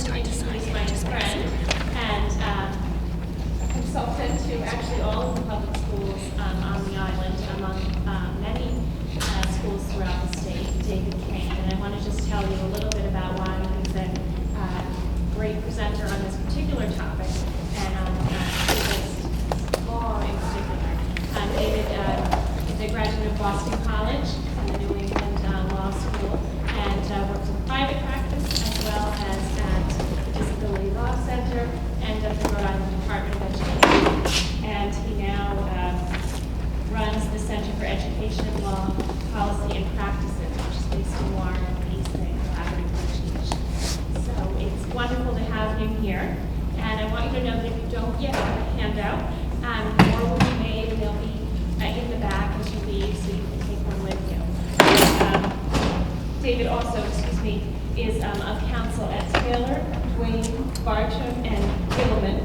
introduce my friend and consultant to actually all of the public schools on the island, among many schools throughout the state, David Kane. And I want to just tell you a little bit about why he's a great presenter on this particular topic and on this law in particular. David is a graduate of Boston College and the New England Law School, and works in private practice as well as at the Disability Law Center and at the Rhode Island Department of Education. And he now runs the Center for Education, Law, Policy, and Practices, which is based in Warren and East Bay Collaborative Education. So it's wonderful to have him here. And I want you to know that if you don't yet have a handout, more will be made and they'll be in the back as you leave, so you can take one with you. David also, is of counsel at Taylor, Wayne, Bartram, and Gilman,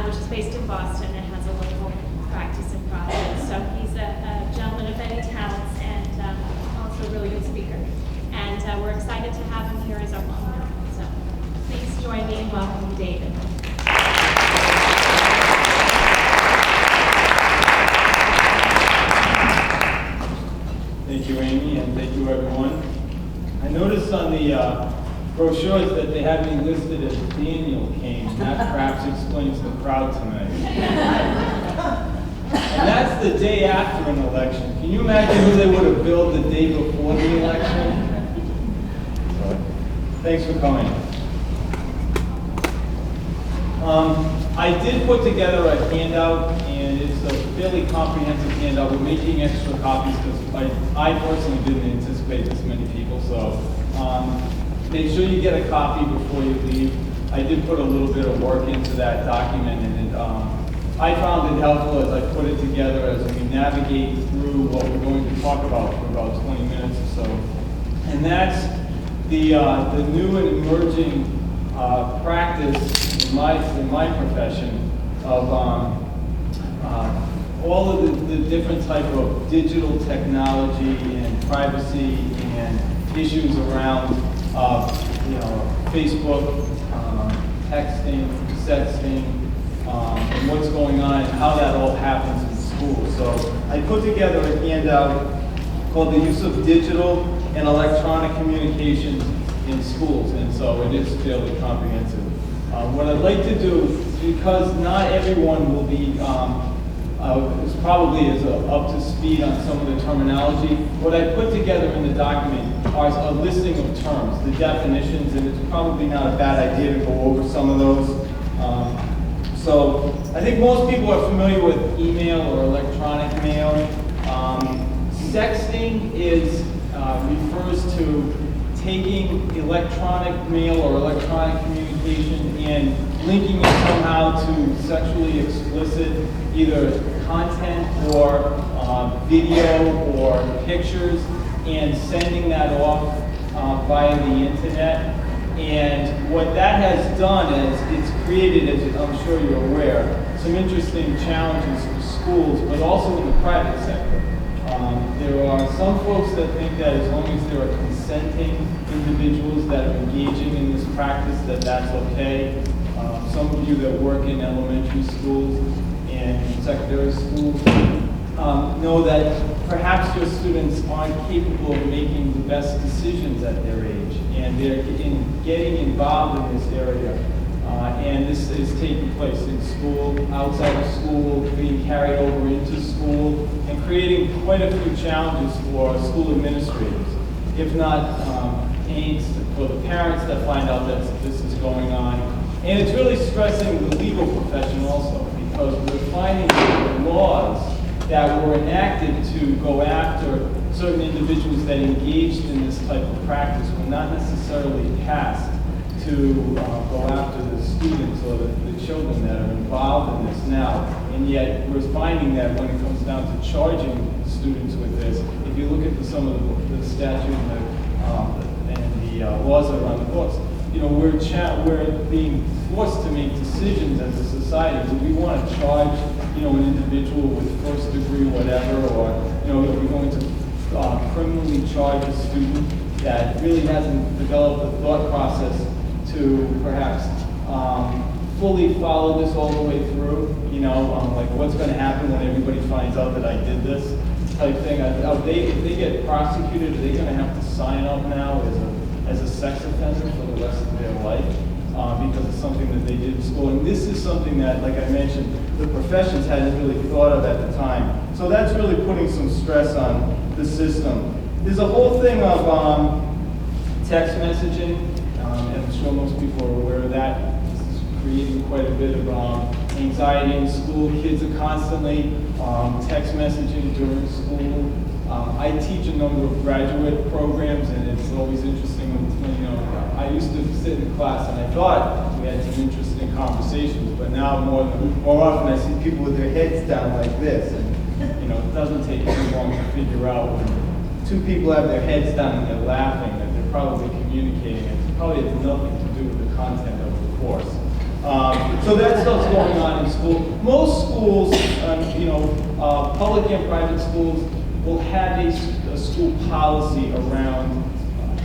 which is based in Boston and has a local practice in Providence. So he's a gentleman of many talents and also a really good speaker. And we're excited to have him here as our partner. So please join me in welcoming David. Thank you, Amy, and thank you, everyone. I noticed on the brochures that they have me listed as Daniel Kane. That perhaps explains the crowd tonight. And that's the day after an election. Can you imagine who they would have billed the day before the election? So, thanks for coming. I did put together a handout, and it's a fairly comprehensive handout. We're making extra copies because I personally didn't anticipate this many people, so make sure you get a copy before you leave. I did put a little bit of work into that document, and I found it helpful as I put it together as we navigate through what we're going to talk about for about 20 minutes or so. And that's the new and emerging practice in my profession of all of the different type of digital technology and privacy and issues around Facebook, texting, sexting, and what's going on and how that all happens in school. So I put together a handout called The Use of Digital and Electronic Communications in Schools, and so it is fairly comprehensive. What I'd like to do, because not everyone will be probably is up to speed on some of the terminology, what I put together in the document are a listing of terms, the definitions, and it's probably not a bad idea to go over some of those. So I think most people are familiar with email or electronic mail. Sexting refers to taking electronic mail or electronic communication and linking it somehow to sexually explicit either content or video or pictures and sending that off via the internet. And what that has done is it's created, as I'm sure you're aware, some interesting challenges for schools, but also in the private sector. There are some folks that think that as long as there are consenting individuals that are engaging in this practice, that that's okay. Some of you that work in elementary schools and secondary schools know that perhaps your students aren't capable of making the best decisions at their age, and they're getting involved in this area. And this is taking place in school, outside of school, being carried over into school, and creating quite a few challenges for school administrators, if not angst for the parents that find out that this is going on. And it's really stressing the legal profession also, because we're finding that the laws that were enacted to go after certain individuals that engaged in this type of practice were not necessarily passed to go after the students or the children that are involved in this now. And yet we're finding that when it comes down to charging students with this, if you look at some of the statute and the laws that are on the books, we're being forced to make decisions as a society. Do we want to charge, an individual with first degree whatever, or, are we going to criminally charge a student that really hasn't developed a thought process to perhaps fully follow this all the way through, like what's going to happen when everybody finds out that I did this type thing. If they get prosecuted, are they going to have to sign up now as a sex offender for the rest of their life because it's something that they did in school? And this is something that, like I mentioned, the professions hadn't really thought of at the time. So that's really putting some stress on the system. There's a whole thing of text messaging, and I'm sure most people are aware of that. Creating quite a bit of anxiety in school. Kids are constantly text messaging during school. I teach a number of graduate programs, and it's always interesting when, I used to sit in class and I thought we had some interesting conversations, but now more often I see people with their heads down like this, and it doesn't take too long to figure out when two people have their heads down and they're laughing that they're probably communicating. It probably has nothing to do with the content of the course. So that stuff's going on in school. Most schools, public and private schools, will have a school policy around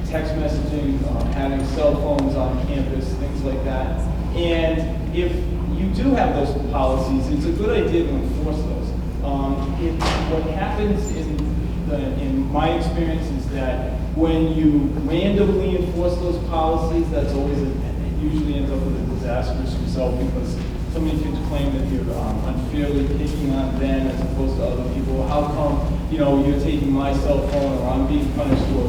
text messaging, having cell phones on campus, things like that. And if you do have those policies, it's a good idea to enforce those. What happens in my experience is that when you randomly enforce those policies, that's always usually ends up with a disastrous result because so many kids claim that you're unfairly picking on them as opposed to other people. How come, you're taking my cell phone, or I'm being punished for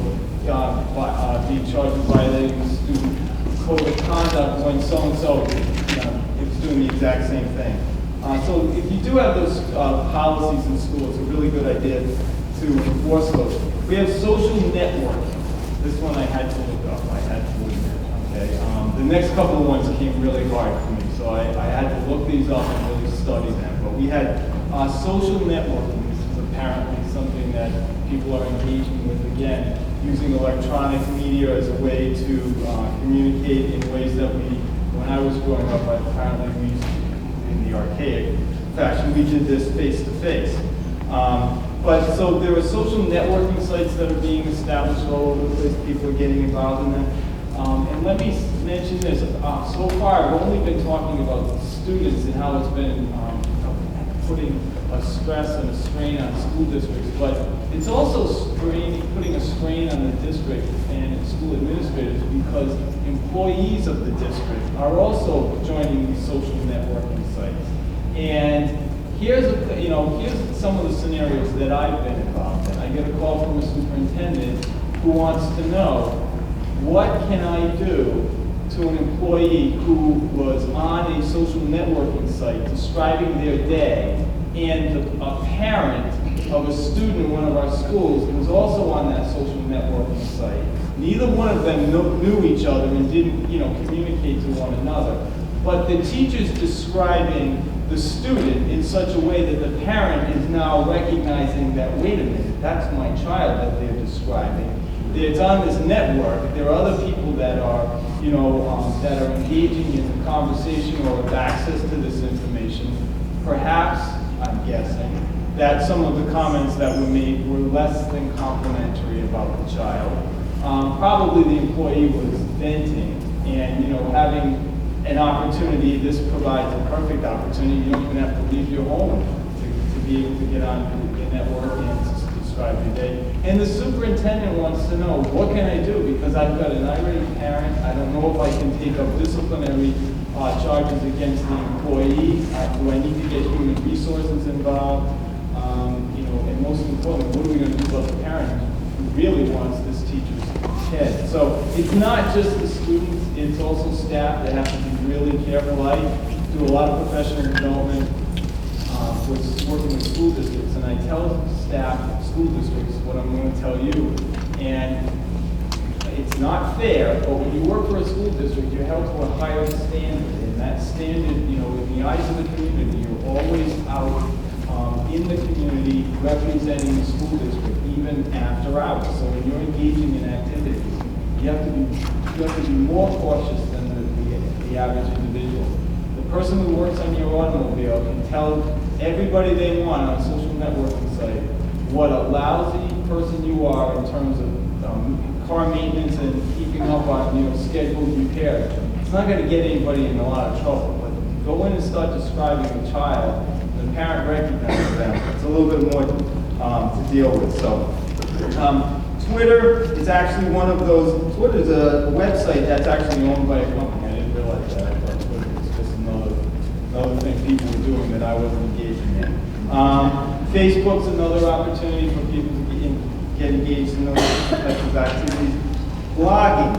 being charged with violating the student code of conduct when so-and-so is doing the exact same thing. So if you do have those policies in school, it's a really good idea to enforce those. We have social networking. This one I had to look up. I had to admit. Okay. The next couple of ones came really hard for me, so I had to look these up and really study them. But we had social networking. This is apparently something that people are engaging with, again, using electronic media as a way to communicate in ways that when I was growing up, apparently we used to, in the archaic fashion, we did this face-to-face. But so there are social networking sites that are being established all over the place. People are getting involved in them. And let me mention this. So far, I've only been talking about students and how it's been putting a stress and a strain on school districts, but it's also putting a strain on the district and school administrators because employees of the district are also joining these social networking sites. And here's some of the scenarios that I've been involved in. I get a call from a superintendent who wants to know, what can I do to an employee who was on a social networking site describing their day, and a parent of a student in one of our schools who was also on that social networking site. Neither one of them knew each other and didn't communicate to one another. But the teacher's describing the student in such a way that the parent is now recognizing that, wait a minute, that's my child that they're describing. It's on this network. There are other people that are, that are engaging in the conversation or have access to this information. Perhaps, I'm guessing, that some of the comments that were made were less than complimentary about the child. Probably the employee was venting, and having an opportunity. This provides a perfect opportunity. You don't even have to leave your home to be able to get on the network and describe your day. And the superintendent wants to know, what can I do? Because I've got an irate parent. I don't know if I can take up disciplinary charges against the employee. Do I need to get human resources involved? And most importantly, what are we going to do about the parent who really wants this teacher's head? So it's not just the students, it's also staff that have to be really careful. I do a lot of professional development with working with school districts, and I tell staff, school districts, what I'm going to tell you. And it's not fair, but when you work for a school district, you're held to a higher standard. And that standard, in the eyes of the community, you're always out in the community representing the school district, even after hours. So when you're engaging in activities, you have to be more cautious than the average individual. The person who works on your automobile can tell everybody they want on a social networking site what a lousy person you are in terms of car maintenance and keeping up on scheduled repairs. where it's not going to get anybody in a lot of trouble, but go in and start describing the child, and the parent recognizes them. It's a little bit more to deal with. So, Twitter is actually one of those. Twitter is a website that's actually owned by a company. I didn't realize that. I thought Twitter was just another thing people were doing that I wasn't engaging in. Facebook's another opportunity for people to get engaged in those types of activities. Blogging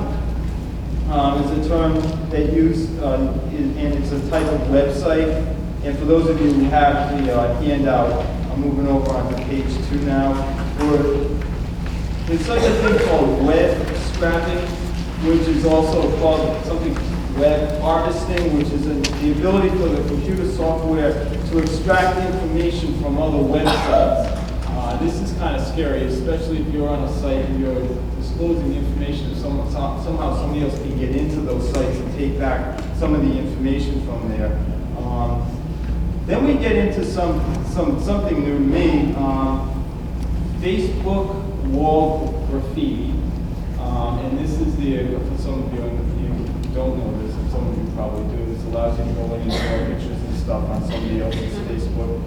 is a term they use, and it's a type of website. And for those of you who have the handout, I'm moving over onto page 2 now. There's such a thing called web scrapping, which is also called something web harvesting, which is the ability for the computer software to extract information from other websites. This is kind of scary, especially if you're on a site and you're disclosing information, if somehow somebody else can get into those sites and take back some of the information from there. Then we get into something new to me, Facebook wall graffiti. And this is for some of you don't know this, and some of you probably do, this allows you to go in and draw pictures and stuff on somebody else's Facebook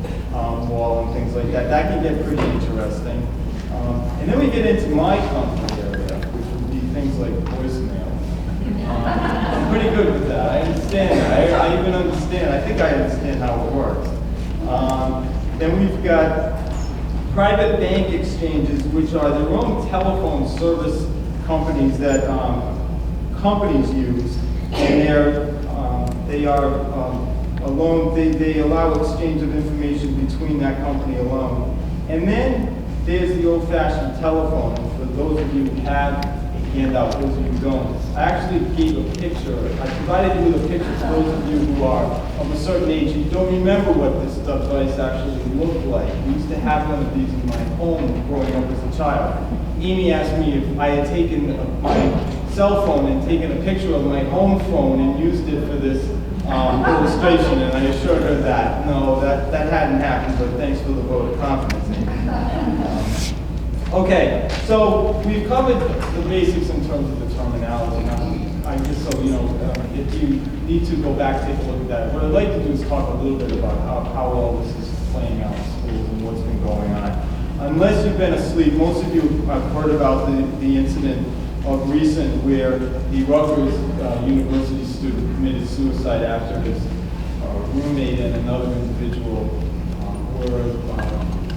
wall and things like that. That can get pretty interesting. And then we get into my comfort area, which would be things like voicemail. I'm pretty good with that. I understand that. I even understand. I think I understand how it works. Then we've got private bank exchanges, which are their own telephone service companies that companies use, and they allow exchange of information between that company alone. And then there's the old-fashioned telephone. And for those of you who have a handout, those of you who don't, I actually gave a picture. I provided you with a picture for those of you who are of a certain age and don't remember what this device actually looked like. We used to have one of these in my home growing up as a child. Amy asked me if I had taken my cell phone and taken a picture of my home phone and used it for this illustration, and I assured her that no, that hadn't happened, but thanks for the vote of confidence, Amy. Okay, so we've covered the basics in terms of the terminology. Now, I just so you know, if you need to go back, take a look at that. What I'd like to do is talk a little bit about how all this is playing out in schools and what's been going on. Unless you've been asleep, most of you have heard about the incident of recent where the Rutgers University student committed suicide after his roommate and another individual were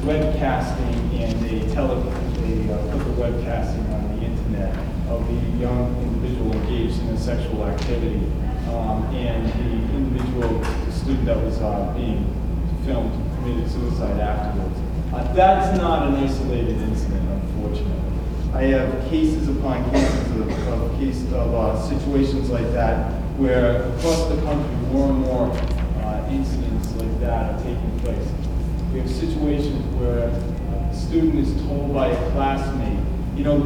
webcasting, and they put the webcasting on the internet of the young individual engaged in a sexual activity, and the individual student that was being filmed committed suicide afterwards. That's not an isolated incident, unfortunately. I have cases upon cases of situations like that where across the country more and more incidents like that are taking place. We have situations where a student is told by a classmate, you know,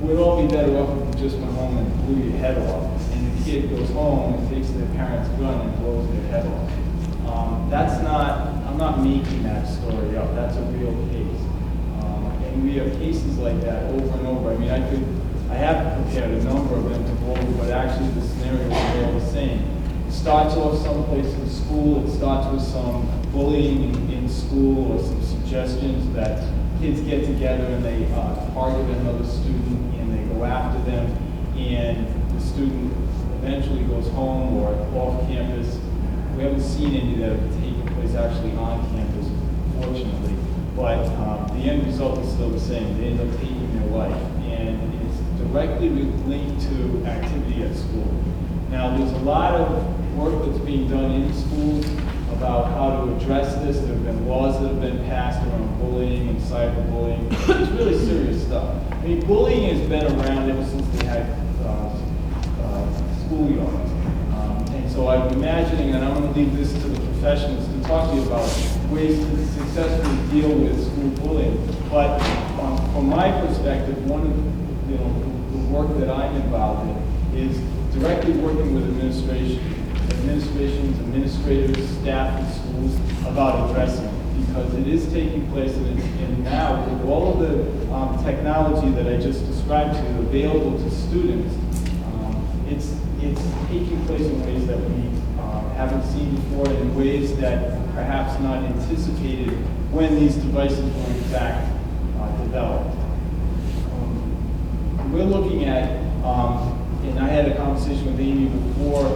we'd all be better off if you just went home and blew your head off. And the kid goes home and takes their parent's gun and blows their head off. I'm not making that story up. That's a real case. And we have cases like that over and over. I mean, I have prepared a number of them to go over, but actually the scenario is all the same. It starts off someplace in school. It starts with some bullying in school or some suggestions that kids get together and they target another student and they go after them, and the student eventually goes home or off campus. We haven't seen any that have taken place actually on campus, fortunately, but the end result is still the same. They end up taking their life, and it's directly linked to activity at school. Now, there's a lot of work that's being done in schools about how to address this. There have been laws that have been passed around bullying and cyberbullying. It's really serious stuff. I mean, bullying has been around ever since they had schoolyards. And so I'm imagining, and I'm going to leave this to the professionals to talk to you about ways to successfully deal with school bullying. But from my perspective, one of the work that I'm involved in is directly working with administrators, staff in schools about addressing it, because it is taking place, and now with all of the technology that I just described to you available to students, it's taking haven't seen before in ways that perhaps not anticipated when these devices were in fact developed. We're looking at, and I had a conversation with Amy before,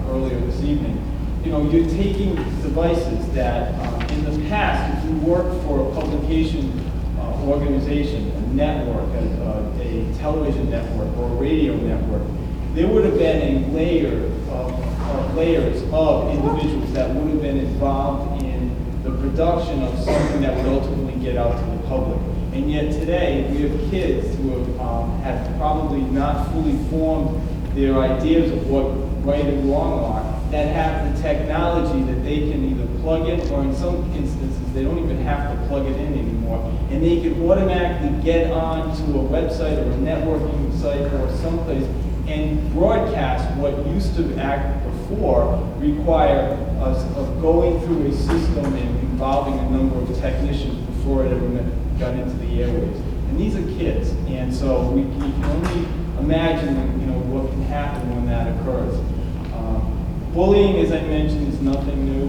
earlier this evening. You know, you're taking devices that in the past, if you worked for a publication organization, a network, a television network, or a radio network, there would have been a layer of layers of individuals that would have been involved in the production of something that would ultimately get out to the public. And yet today, we have kids who have probably not fully formed their ideas of what right and wrong are, that have the technology that they can either plug in, or in some instances, they don't even have to plug it in anymore. And they can automatically get onto a website or a networking site or someplace and broadcast what used to act before require us of going through a system and involving a number of technicians before it ever got into the airwaves. And these are kids, and so we can only imagine, you know, what can happen when that occurs. Bullying, as I mentioned, is nothing new.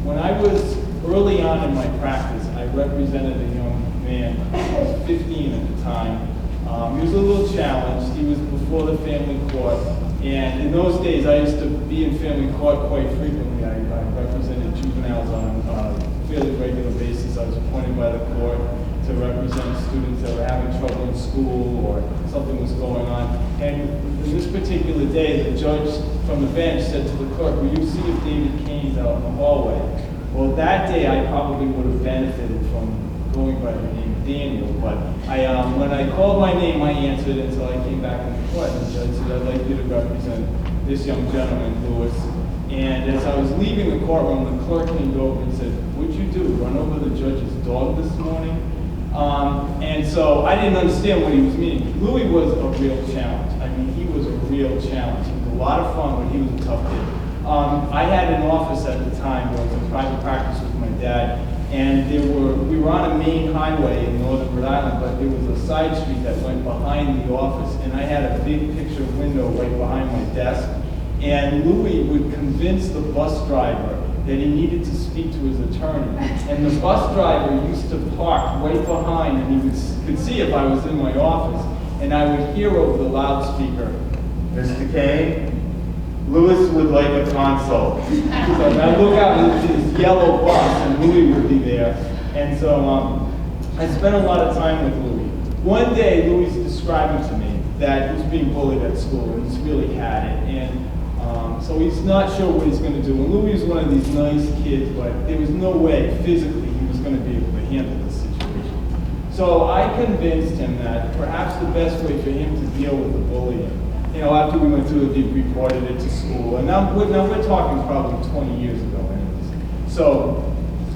When I was early on in my practice, I represented a young man who was 15 at the time. He was a little challenged. He was before the family court, and in those days, I used to be in family court quite frequently. I represented juveniles on a fairly regular basis. I was appointed by the court to represent students that were having trouble in school or something was going on. And in this particular day, the judge from the bench said to the clerk, "Will you see if David Kane's out in the hallway?" Well, that day I probably would have benefited from going by the name Daniel, but when I called my name, I answered until I came back in the court, and the judge said, "I'd like you to represent this young gentleman, Lewis." And as I was leaving the courtroom, the clerk came over and said, "What'd you do, run over the judge's dog this morning?" And so I didn't understand what he was meaning. Louis was a real challenge. I mean, he was a real challenge. He was a lot of fun, but he was a tough kid. I had an office at the time where I was in private practice with my dad, and we were on a main highway in northern Rhode Island, but there was a side street that went behind the office, and I had a big picture window right behind my desk, and Louis would convince the bus driver that he needed to speak to his attorney. And the bus driver used to park right behind, and he could see if I was in my office. And I would hear over the loudspeaker, "Mr. Kane, Lewis would like a consult." So I look out into this yellow bus, and Louis would be there. And so I spent a lot of time with Louis. One day, Louis describing to me that he was being bullied at school, and he's really had it. And so he's not sure what he's going to do. And Louis was one of these nice kids, but there was no way physically he was going to be able to handle this situation. So I convinced him that perhaps the best way for him to deal with the bullying, you know, after we went through it, he reported it to school. And now we're talking probably 20 years ago anyways. So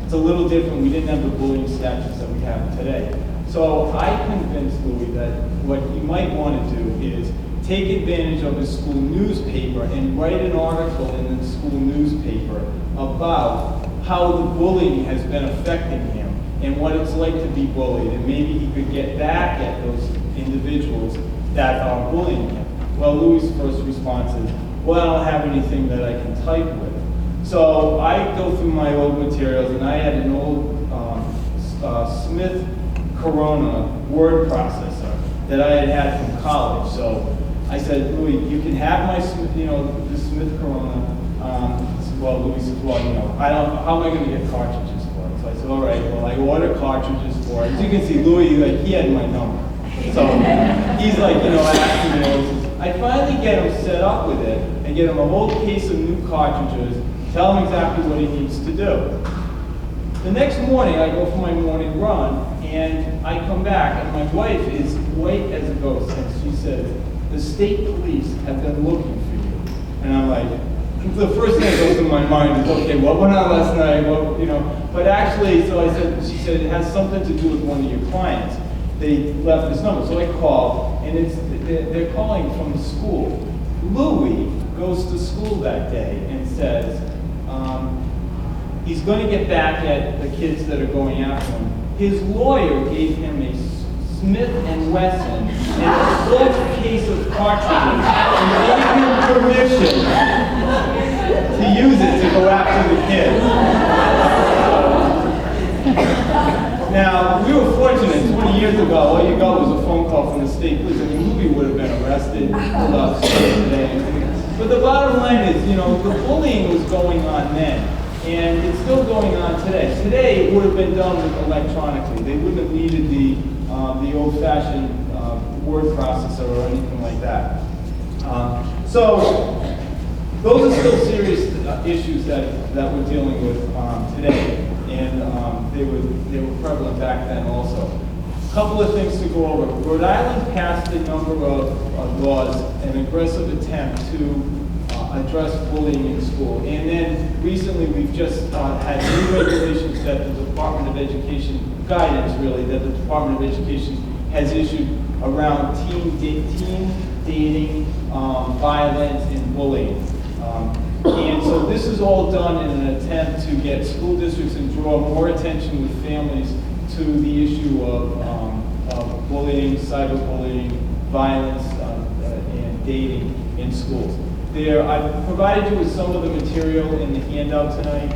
it's a little different. We didn't have the bullying statutes that we have today. So I convinced Louis that what he might want to do is take advantage of his school newspaper and write an article in the school newspaper about how the bullying has been affecting him and what it's like to be bullied, and maybe he could get back at those individuals that are bullying him. Well, Louis' first response is, "Well, I don't have anything that I can type with." So I go through my old materials, and I had an old Smith Corona word processor that I had from college. So I said, "Louis, you can have my, the Smith Corona." Well, Louis says, "Well, how am I going to get cartridges for it?" So I said, "All right, well, I order cartridges for it." As you can see, Louis, he had my number. So he's like, asking me, I finally get him set up with it and get him a whole case of new cartridges, tell him exactly what he needs to do. The next morning, I go for my morning run, and I come back, and my wife is white as a ghost, and she says, "The state police have been looking for you." And I'm like, the first thing that goes in my mind is, okay, what went on last night? But actually, she said, it has something to do with one of your clients. They left this number. So I call, and they're calling from the school. Louis goes to school that day and says, he's going to get back at the kids that are going after him. His lawyer gave him a Smith & Wesson and a full case of cartridges and gave him permission to use it to go after the kids. Now, we were fortunate. 20 years ago, all you got was a phone call from the state police, and we would have been arrested pulled up today. But the bottom line is, you know, the bullying was going on then, and it's still going on today. Today, it would have been done electronically. They wouldn't have needed the old-fashioned word processor or anything like that. So those are still serious issues that we're dealing with today, and they were prevalent back then also. A couple of things to go over. Rhode Island passed a number of laws, an aggressive attempt to address bullying in school. And then recently we've just had new regulations that the Department of Education, guidance really, that the Department of Education has issued around teen dating, violence, and bullying. And so this is all done in an attempt to get school districts and draw more attention with families to the issue of bullying, cyberbullying, violence, and dating in schools. I've provided you with some of the material in the handout tonight,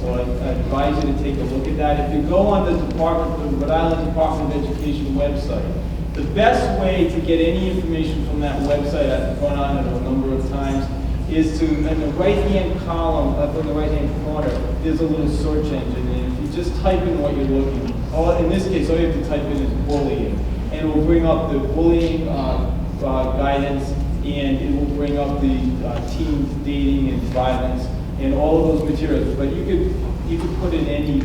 so I advise you to take a look at that. If you go on the Rhode Island Department of Education website, the best way to get any information from that website, I've gone on it a number of times, is to, in the right-hand column, up in the right-hand corner, there's a little search engine, and if you just type in what you're looking, in this case, all you have to type in is bullying, and it will bring up the bullying guidance, and it will bring up the teen dating and violence, and all of those materials. But you could put in any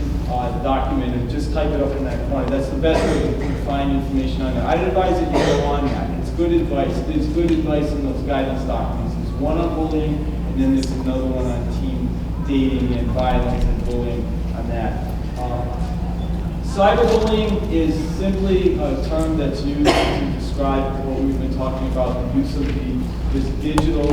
document and just type it up in that corner. That's the best way to find information on there. I'd advise that you go on that. It's good advice. There's good advice in those guidance documents. There's one on bullying, and then there's another one on teen dating and violence and bullying on that. Cyberbullying is simply a term that's used to describe what we've been talking about, the use of this digital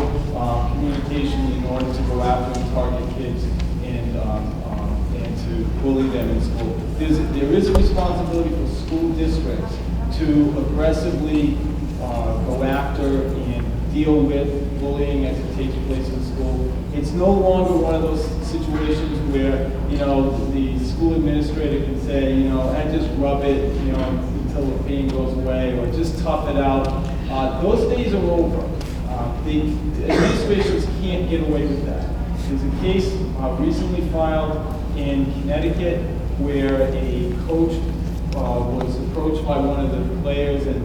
communication in order to go after and target kids and to bully them in school. There is a responsibility for school districts to aggressively go after and deal with bullying as it takes place in school. It's no longer one of those situations where, you know, the school administrator can say, you know, and just rub it, you know, until the pain goes away, or just tough it out. Those days are over. The administrations can't get away with that. There's a case recently filed in Connecticut where a coach was approached by one of the players, and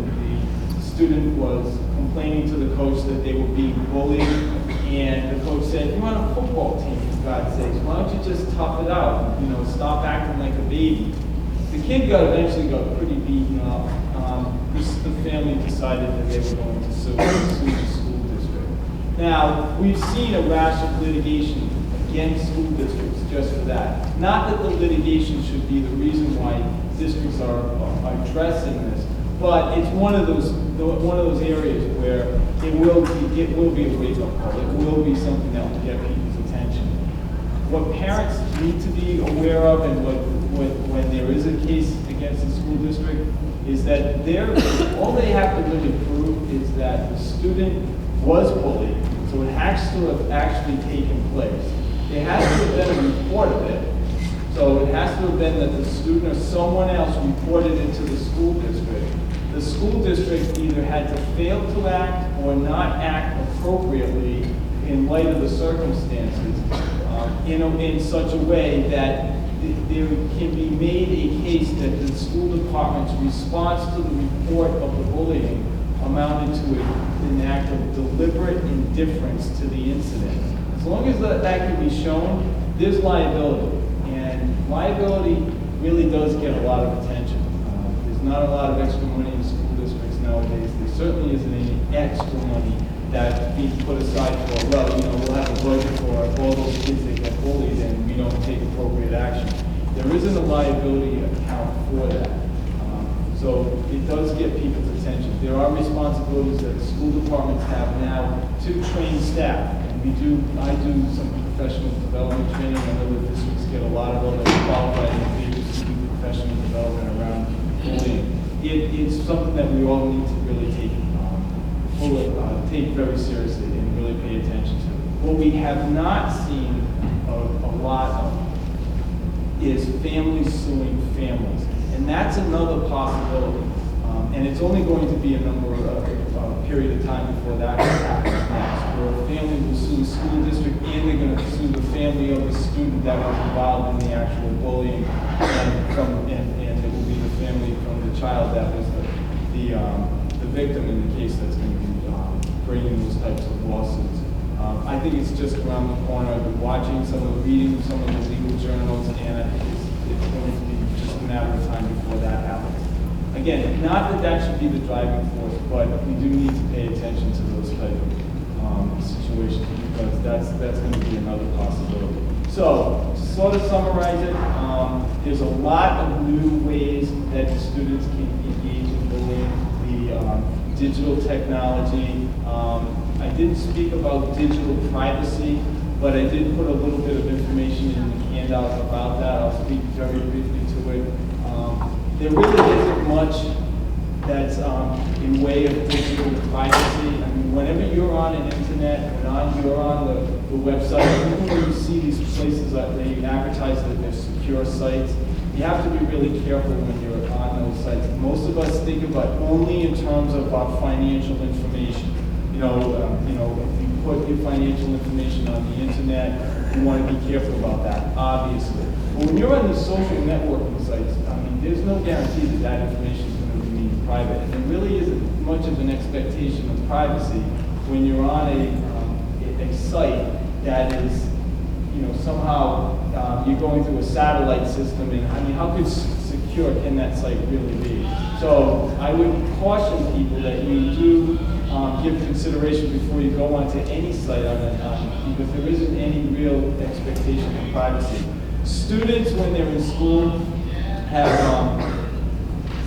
the student was complaining to the coach that they were being bullied, and the coach said, "You're on a football team, for God's sakes. Why don't you just tough it out? You know, stop acting like a baby." The kid eventually got pretty beaten up. The family decided that they were going to sue the school district. Now, we've seen a rash of litigation against school districts just for that. Not that the litigation should be the reason why districts are addressing this, but it's one of those areas where it will be a wake-up call. It will be something that will get people's attention. What parents need to be aware of, and when there is a case against the school district, is that all they have to really prove is that the student was bullied, so it has to have actually taken place. There has to have been a report of it, so it has to have been that the student or someone else reported it to the school district. The school district either had to fail to act or not act appropriately in light of the circumstances in such a way that there can be made a case that the school department's response to the report of the bullying amounted to an act of deliberate indifference to the incident. As long as that can be shown, there's liability. And liability really does get a lot of attention. There's not a lot of extra money in school districts nowadays. There certainly isn't any extra money that being put aside for, well, you know, we'll have a budget for all those kids that get bullied and we don't take appropriate action. There isn't a liability account for that. So it does get people's attention. There are responsibilities that school departments have now to train staff. And I do some professional development training. I know that districts get a lot of other qualified individuals to do professional development around bullying. It's something that we all need to really take very seriously and really pay What we have not seen a lot of is families suing families. And that's another possibility. And it's only going to be a period of time before that happens next, where a family will sue the school district and they're going to sue the family of the student that was involved in the actual bullying, and it will be the family from the child that was the victim in the case that's going to be bringing those types of lawsuits. I think it's just around the corner. I've been watching reading some of the legal journals, and I think it's going to be just a matter of time before that happens. Again, not that should be the driving force, but we do need to pay attention to those type of situations, because that's going to be another possibility. So, to sort of summarize it, there's a lot of new ways that the students can engage in bullying. The digital technology. I didn't speak about digital privacy, but I did put a little bit of information in the handout about that. I'll speak very briefly to it. There really isn't much that's in way of digital privacy. I mean, whenever you're on an internet, you're on the website, even when you see these places that they advertise that they're secure sites, you have to be really careful when you're on those sites. Most of us think about only in terms of financial information. You know, if you put your financial information on the internet, you want to be careful about that, obviously. But when you're on these social networking sites, I mean, there's no guarantee that that information is going to remain private. And there really isn't much of an expectation of privacy when you're on a site that is, somehow you're going through a satellite system. And I mean, how secure can that site really be? So I would caution people that you do give consideration before you go onto any site because there isn't any real expectation of privacy. Students, when they're in school, have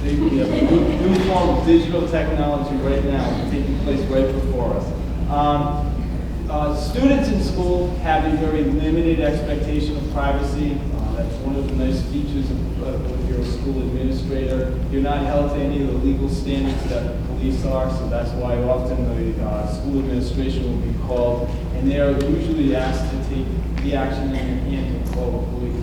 we have a new form of digital technology right now taking place right before us. Students in school have a very limited expectation of privacy. That's one of the nice features of if you're a school administrator. You're not held to any of the legal standards that police are, so that's why often the school administration will be called, and they're usually asked to take the action in their hand to call police.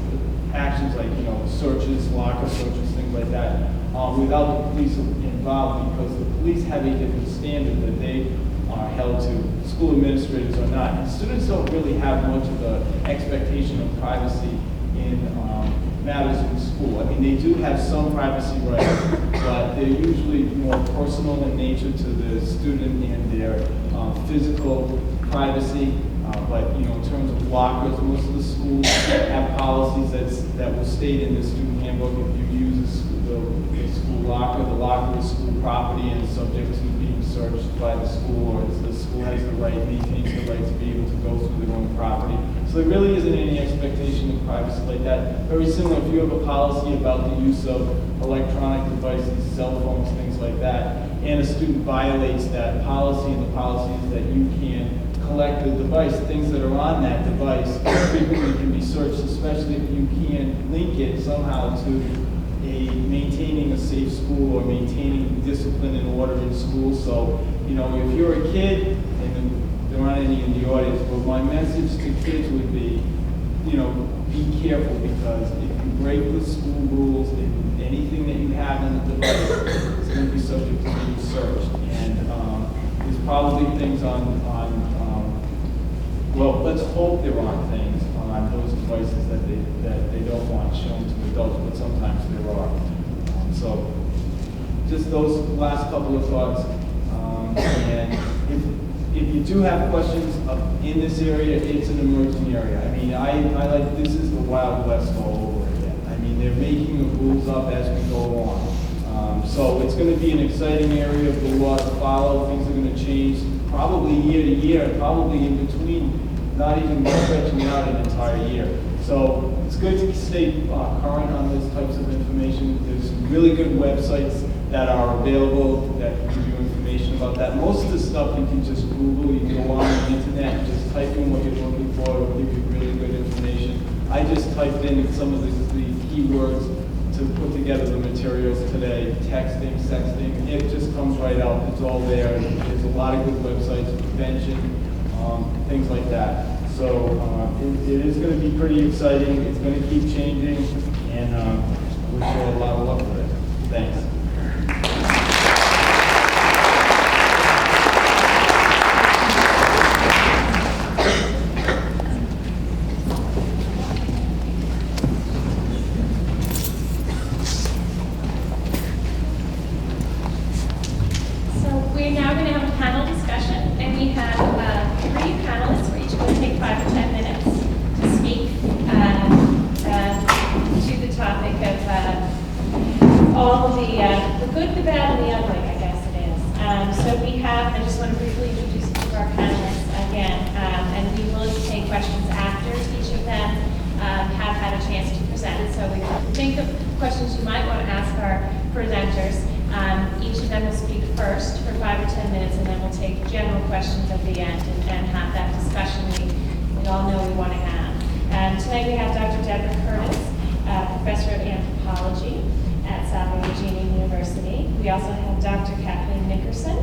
Actions like, searches, locker searches, things like that, without the police involved, because the police have a different standard that they are held to. School administrators are not. And students don't really have much of an expectation of privacy in matters in school. I mean, they do have some privacy rights, but they're usually more personal in nature to the student and their physical privacy. But in terms of lockers, most of the schools have policies that will state in the student handbook if you use the school locker, the locker is school property and is subject to being searched by the school, or the school has the right, maintains the right to be able to go through their own property. So there really isn't any expectation of privacy like that. Very similar, if you have a policy about the use of electronic devices, cell phones, things like that, and a student violates that policy, and the policy is that you can collect the device, things that are on that device frequently can be searched, especially if you can link it somehow to maintaining a safe school or maintaining discipline and order in school. So, if you're a kid, and there aren't any in the audience, but my message to kids would be, be careful, because if you break the school rules, anything that you have on the device is going to be subject to being searched. And there's probably things well, let's hope there aren't things on those devices that they don't want shown to adults, but sometimes there are. So, just those last couple of thoughts. And if you do have questions in this area, it's an emerging area. I mean, I like, this is the Wild West all over again. I mean, they're making the rules up as we go along. So it's going to be an exciting area of the law to follow. Things are going to change probably year to year, probably in between, not even stretching out an entire year. So it's good to stay current on those types of information. There's really good websites that are available that give you information about that. Most of the stuff you can just Google. You can go on the internet and just type in what you're looking for. It'll give you really good information. I just typed in some of the keywords to put together the materials today. Texting, sexting, it just comes right out. It's all there. There's a lot of good websites, prevention. things like that. So it is going to be pretty exciting. It's going to keep changing, and wish you a lot of luck with it. Thanks. We're now going to have a panel discussion, and we have 3 panelists. We're each going to take 5 or 10 minutes to speak to the topic of all the good, the bad, and the ugly, I guess it is. So we have, I just want to briefly introduce each of our panelists again, and we will take questions after each of them have had a chance to present. So we can think of questions you might want to ask our presenters. Each of them will speak first for 5 or 10 minutes, and then we'll take general questions at the end and have that discussion we all know we want to have. Tonight we have Dr. Debra, Professor of Anthropology at Salve, Regina University. We also have Dr. Kathleen Nickerson,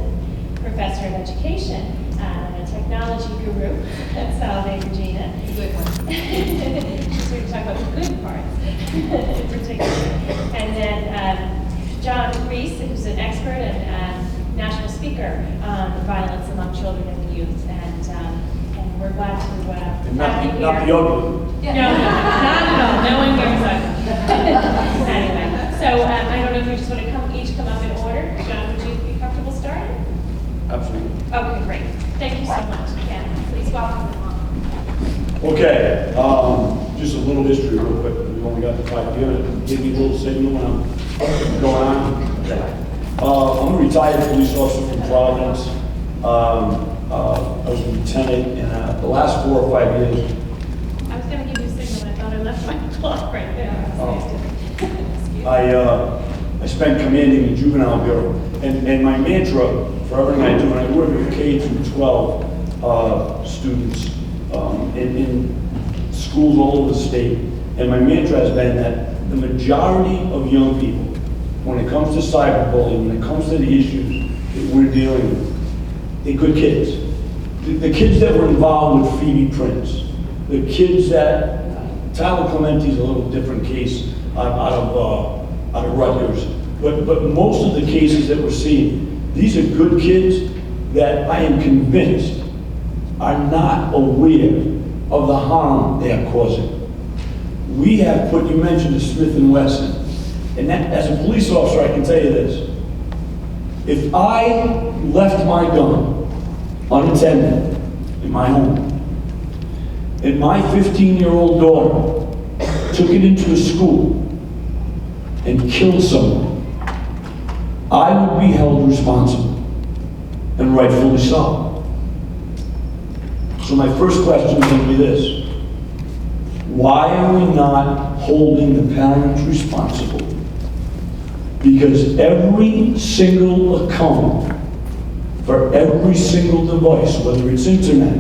Professor of Education and a Technology Guru at Salve, Regina. Good one. She's going to talk about the good parts in particular. And then Reis, who's an expert and national speaker on violence among children and youth, and we're glad to have you here. Not the ugly. No, not at all. No one goes ugly. Anyway, so I don't know if you just want to each come up in order. John, would you be comfortable starting? Absolutely. Okay, great. Thank you so much. Again, please welcome them all. Okay, just a little history real quick. We only got the 5 minutes. Give me a little signal when I'm going on. Okay. I'm a retired police officer from Providence. I was a lieutenant in the last 4 or 5 years. I was going to give you a signal. I thought I left my clock right there. I spent commanding the juvenile bureau, and my mantra for everything I do, and I work with K through 12 students in schools all over the state, and my mantra has been that the majority of young people, when it comes to cyberbullying, when it comes to the issues that we're dealing with, they're good kids. The kids that were involved with Phoebe Prince, the kids that, Tyler Clementi's a little different case out of Rutgers, but most of the cases that we're seeing, these are good kids that I am convinced are not aware of the harm they are causing. We have put, you mentioned the Smith & Wesson, and that, as a police officer, I can tell you this. If I left my gun unattended in my home, and my 15-year-old daughter took it into a school and killed someone, I would be held responsible, and rightfully so. So my first question is going to be this. Why are we not holding the parents responsible? Because every single account for every single device, whether it's internet,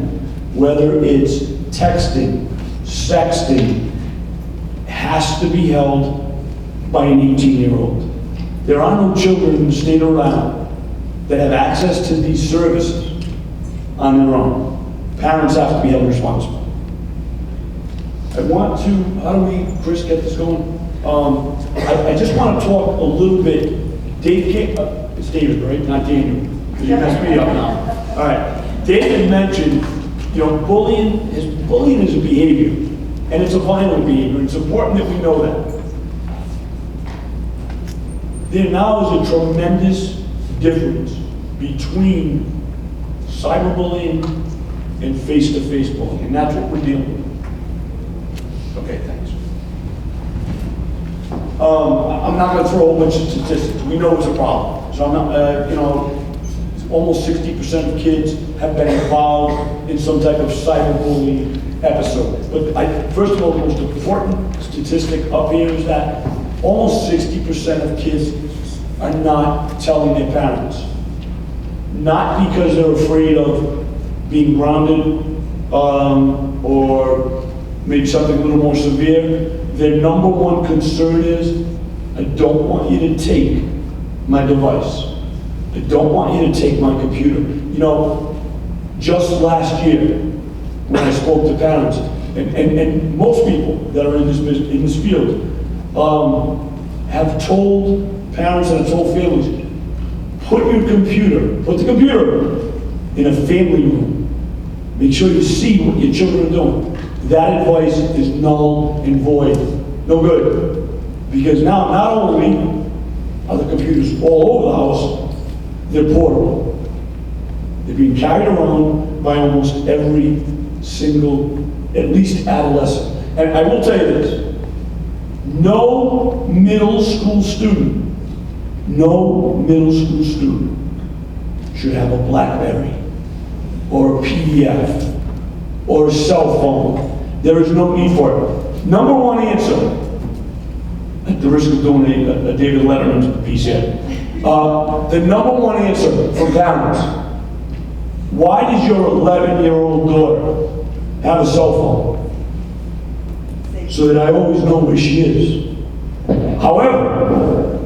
whether it's texting, sexting, has to be held by an 18-year-old. There are no children in the state around that have access to these services on their own. Parents have to be held responsible. I want to, how do we, Chris, get this going? I just want to talk a little bit, it's David, right? Not Daniel, because you messed me up now. All right, David mentioned, bullying is a behavior, and it's a violent behavior. It's important that we know that. There now is a tremendous difference between cyberbullying and face-to-face bullying, and that's what we're dealing with. Okay, thanks. I'm not going to throw a whole bunch of statistics. We know it's a problem. So I'm not, almost 60% of kids have been involved in some type of cyberbullying episode. But first of all, the most important statistic up here is that almost 60% of kids are not telling their parents. Not because they're afraid of being grounded or maybe something a little more severe. Their number one concern is, I don't want you to take my device. I don't want you to take my computer. Just last year, when I spoke to parents, and most people that are in this field have told parents and have told families, put the computer in a family room. Make sure you see what your children are doing. That advice is null and void. No good. Because now, not only are the computers all over the house, they're portable. They're being carried around by almost every single, at least adolescent. And I will tell you this, no middle school student should have a BlackBerry or a PDF or a cell phone. There is no need for it. Number one answer, at the risk of doing a David Letterman piece here, the number one answer from parents, why does your 11-year-old daughter have a cell phone? So that I always know where she is. However,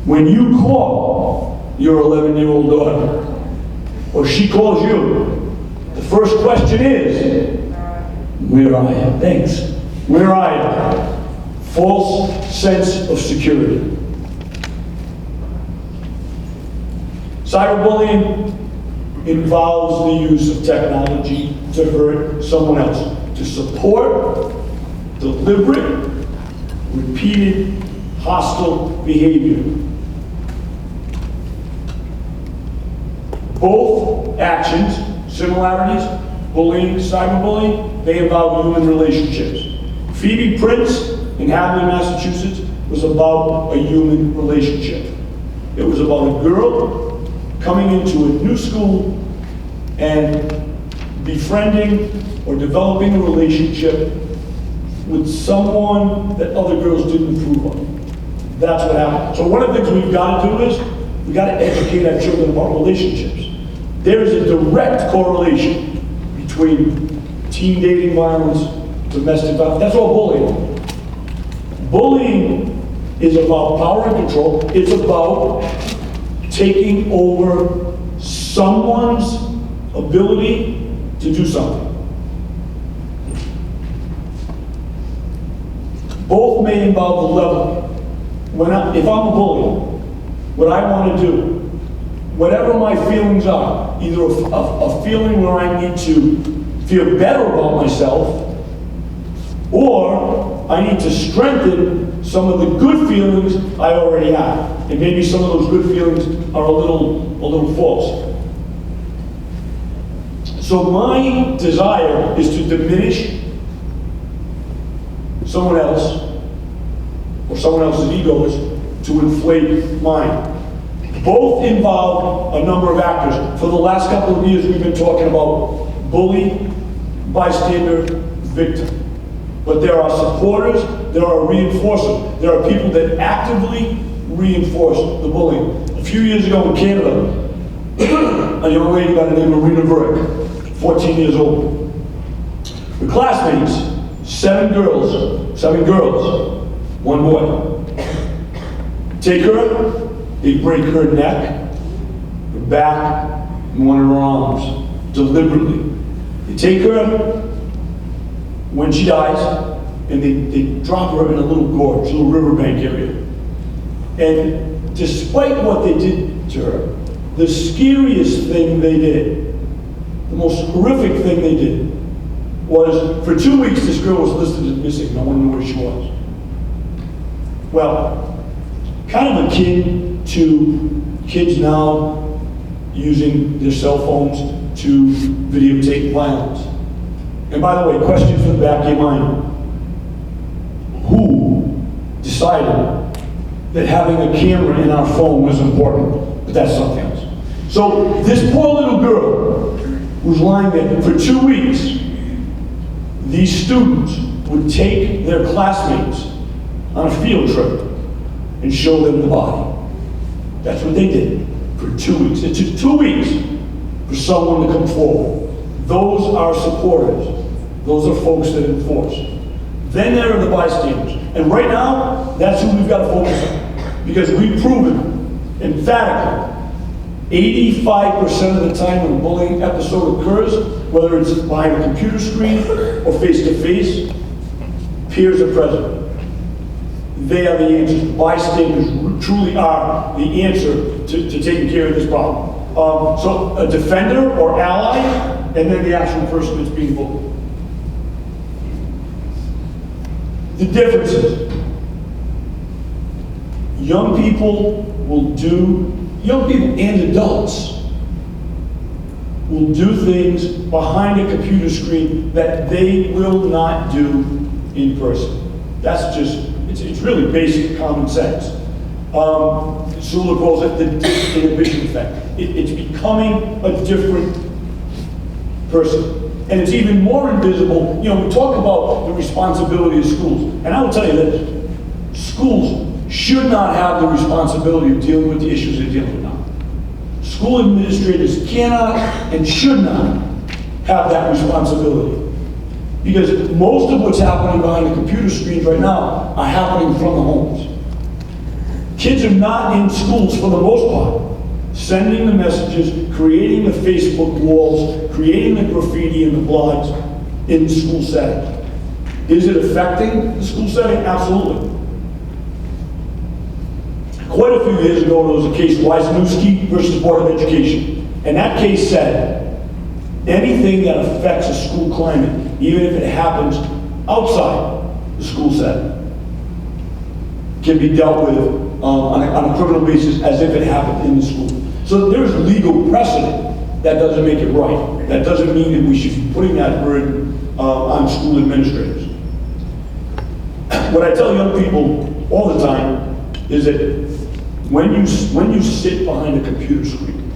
when you call your 11-year-old daughter, or she calls you, the first question is, where are you? Thanks. Where are you? False sense of security. Cyberbullying involves the use of technology to hurt someone else, to support deliberate, repeated, hostile behavior. Both actions, similarities, bullying, cyberbullying, they involve human relationships. Phoebe Prince in Hadley, Massachusetts, was about a human relationship. It was about a girl coming into a new school and befriending or developing a relationship with someone that other girls didn't approve of. That's what happened. So one of the things we've got to do is, we've got to educate our children about relationships. There is a direct correlation between teen dating violence, domestic violence. That's all bullying. Bullying is about power and control. It's about taking over someone's ability to do something. Both may involve the level. If I'm a bully, what I want to do, whatever my feelings are, either a feeling where I need to feel better about myself, or I need to strengthen some of the good feelings I already have. And maybe some of those good feelings are a little false. So my desire is to diminish someone else, or someone else's ego is to inflate mine. Both involve a number of actors. For the last couple of years, we've been talking about bully, bystander, victim. But there are supporters, there are reinforcers. There are people that actively reinforce the bullying. A few years ago in Canada, a young lady by the name of Regina, 14 years old. Her classmates, seven girls, one boy. Take her, they break her neck, her back, and one of her arms, deliberately. They take her when she dies, and they drop her in a little gorge, a little riverbank area. And despite what they did to her, the scariest thing they did, the most horrific thing they did, was for 2 weeks this girl was listed as missing. No one knew where she was. Well, kind of akin to kids now using their cell phones to videotape violence. And by the way, question for the back of your mind. Who decided that having a camera in our phone was important? But that's something else. So this poor little girl was lying there for 2 weeks. These students would take their classmates on a field trip and show them the body. That's what they did for 2 weeks. It took 2 weeks for someone to come forward. Those are supporters. Those are folks that enforce. Then there are the bystanders. And right now, that's who we've got to focus on. Because we've proven emphatically 85% of the time when a bullying episode occurs, whether it's behind a computer screen or face-to-face, peers are present. They are the answers. Bystanders truly are the answer to taking care of this problem. So a defender or ally, and then the actual person that's being bullied. The difference is, young people and adults will do things behind a computer screen that they will not do in person. That's just, it's really basic common sense. Sula calls it the disinhibition effect. It's becoming a different person. And it's even more invisible. You know, we talk about the responsibility of schools. And I will tell you this, schools should not have the responsibility of dealing with the issues they're dealing with now. School administrators cannot and should not have that responsibility. Because most of what's happening behind the computer screens right now are happening from the homes. Kids are not in schools for the most part, sending the messages, creating the Facebook walls, creating the graffiti and the blogs in the school setting. Is it affecting the school setting? Absolutely. Quite a few years ago, there was a case, Wisniewski versus Board of Education. And that case said, anything that affects a school climate, even if it happens outside the school setting, can be dealt with on a criminal basis as if it happened in the school. So there's legal precedent. That doesn't make it right. That doesn't mean that we should be putting that burden on school administrators. What I tell young people all the time is that when you sit behind a computer screen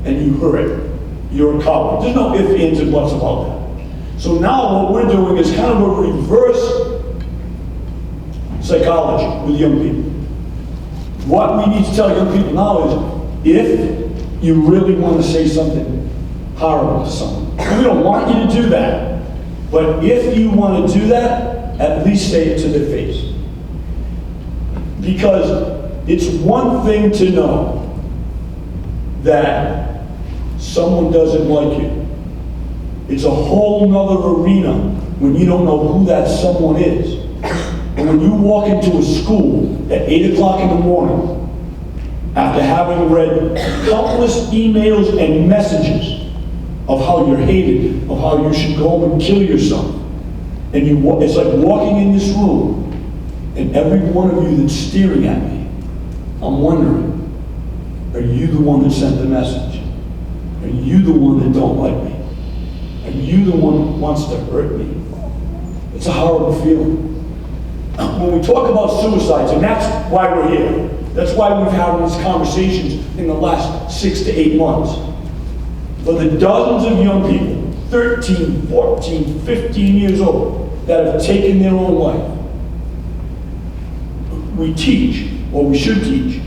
and you hear it, you're a coward. There's no ifs, ands, and buts about that. So now what we're doing is kind of a reverse psychology with young people. What we need to tell young people now is, if you really want to say something horrible to someone, and we don't want you to do that, but if you want to do that, at least say it to their face. Because it's one thing to know that someone doesn't like you. It's a whole nother arena when you don't know who that someone is. And when you walk into a school at 8 o'clock in the morning, after having read countless emails and messages of how you're hated, of how you should go home and kill yourself, and it's like walking in this room, and every one of you that's staring at me, I'm wondering, are you the one that sent the message? Are you the one that don't like me? Are you the one that wants to hurt me? It's a horrible feeling. When we talk about suicides, and that's why we're here, that's why we've had these conversations in the last 6 to 8 months. For the dozens of young people, 13, 14, 15 years old, that have taken their own life, we teach, or we should teach,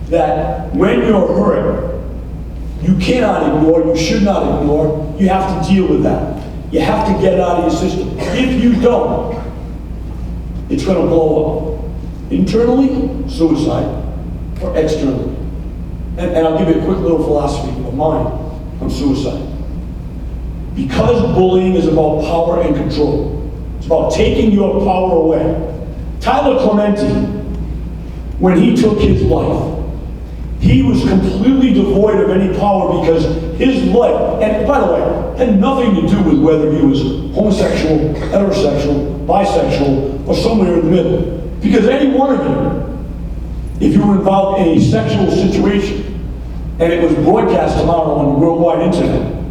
that when you're hurt, you cannot ignore, you should not ignore, you have to deal with that. You have to get it out of your system. If you don't, it's going to blow up. Internally, suicide, or externally. And I'll give you a quick little philosophy of mine on suicide. Because bullying is about power and control, it's about taking your power away. Tyler Clementi, when he took his life, he was completely devoid of any power because his life, and by the way, had nothing to do with whether he was homosexual, heterosexual, bisexual, or somewhere in the middle. Because any one of you, if you were involved in a sexual situation, and it was broadcast tomorrow on the worldwide internet,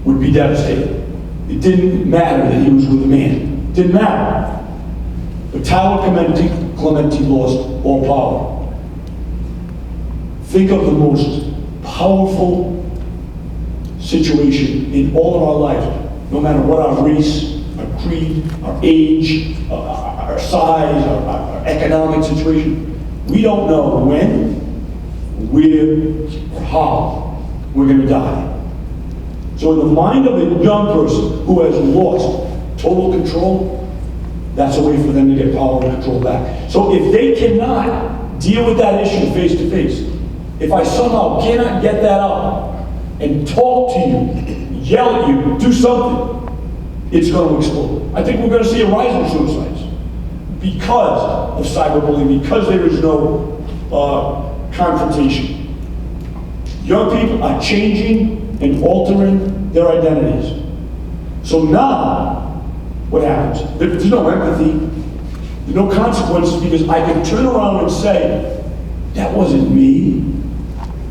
would be devastated. It didn't matter that he was with a man. It didn't matter. But Tyler Clementi lost all power. Think of the most powerful situation in all of our lives, no matter what our race, our creed, our age, our size, our economic situation. We don't know when, where, or how we're going to die. So in the mind of a young person who has lost total control, that's a way for them to get power and control back. So if they cannot deal with that issue face to face, If I somehow cannot get that out and talk to you, yell at you, do something, it's going to explode. I think we're going to see a rise in suicides because of cyberbullying, because there is no confrontation. Young people are changing and altering their identities. So now, what happens? There's no empathy, there's no consequences, because I can turn around and say, that wasn't me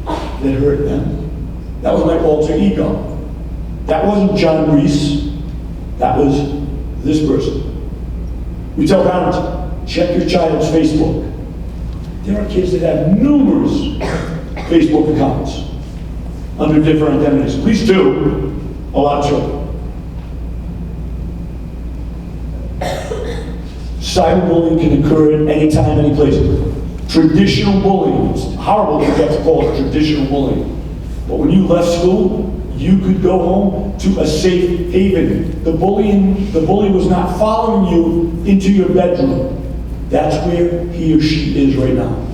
that hurt them. That was my alter ego. That wasn't John Reis. That was this person. We tell parents, check your child's Facebook. There are kids that have numerous Facebook accounts under different identities. At least two, a lot of children. Cyberbullying can occur at any time, any place. Traditional bullying, it's horrible to get to call it traditional bullying. But when you left school, you could go home to a safe haven. The bully was not following you into your bedroom. That's where he or she is right now.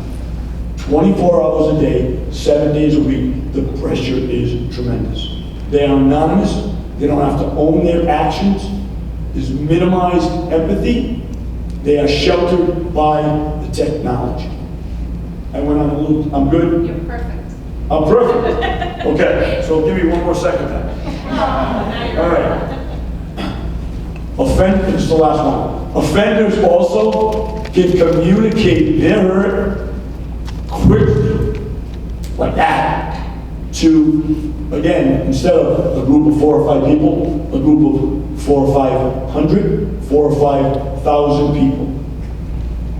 24 hours a day, 7 days a week, the pressure is tremendous. They are anonymous, they don't have to own their actions, there's minimized empathy, they are sheltered by the technology. I went on a little, I'm good? You're perfect. I'm perfect. Okay, so give me one more second then. All right. This is the last one. Offenders also can communicate their hurt quickly, like that, to, again, instead of a group of 4 or 5 people, a group of 400 or 500, 4,000 or 5,000 people.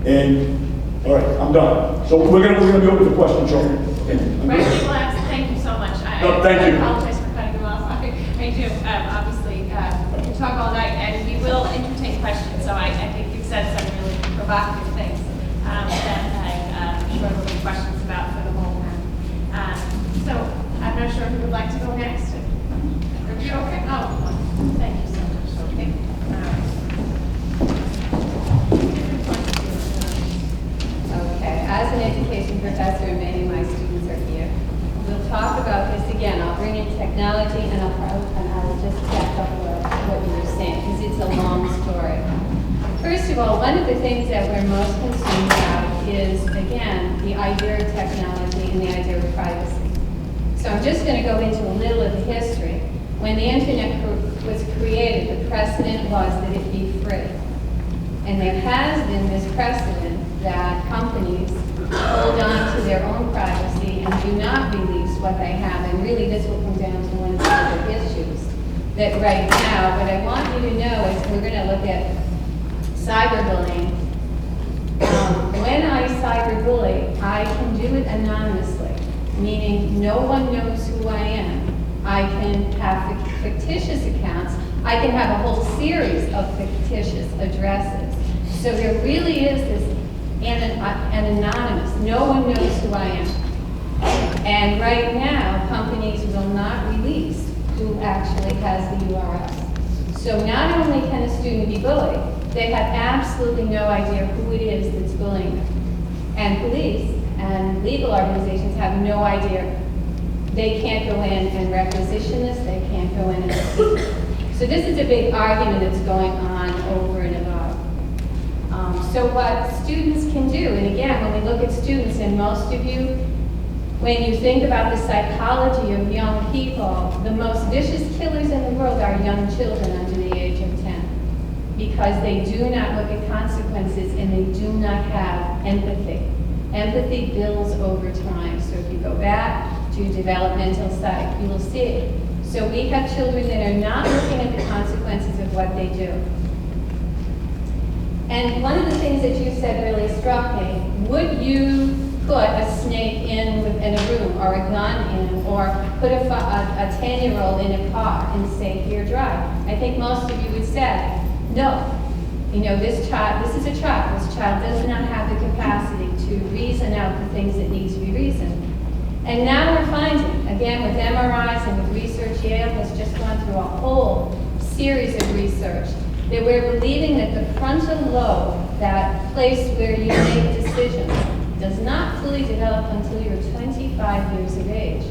And all right, I'm done. So we're gonna be open to questions, children. Okay. Right, thank you so much. No, thank you. I apologize for cutting you off. I do, obviously, we can talk all night, and we will entertain questions. So I think you've said some really provocative things that I'm sure there'll be questions about for the whole time. So I'm not sure who would like to go next. Are you okay? Oh, thank you so much. Okay. Okay, as an education professor, many of my students are here. We'll talk about this again. I'll bring in technology and I'll just back up what you were saying, because it's a long story. First of all, one of the things that we're most concerned about is, again, the idea of technology and the idea of privacy. So I'm just going to go into a little of the history. When the internet was created, the precedent was that it be free. And there has been this precedent that companies hold on to their own privacy and do not release what they have. And really, this will come down to one of the other issues. That right now, what I want you to know is we're going to look at cyberbullying. When I cyberbully, I can do it anonymously, meaning no one knows who I am. I can have fictitious accounts. I can have a whole series of fictitious addresses. So there really is this an anonymous. No one knows who I am. And right now, companies will not release who actually has the URLs. So not only can a student be bullied, they have absolutely no idea who it is that's bullying them. And police and legal organizations have no idea. They can't go in and requisition this. They can't go in and so this is a big argument that's going on over and above. So what students can do, and again, when we look at students, and most of you, when you think about the psychology of young people, the most vicious killers in the world are young children under the age of 10, because they do not look at consequences and they do not have empathy. Empathy builds over time. So if you go back to developmental psych, you will see it. So we have children that are not looking at the consequences of what they do. And one of the things that you said really struck me, would you put a snake in a room, or a gun in, or put a 10-year-old in a car and say, here, drive? I think most of you would say, no. You know, this is a child. This child does not have the capacity to reason out the things that need to be reasoned. And now we're finding, again, with MRIs and with research, Yale has just gone through a whole series of research, that we're believing that the frontal lobe, that place where you make decisions, does not fully develop until you're 25 years of age.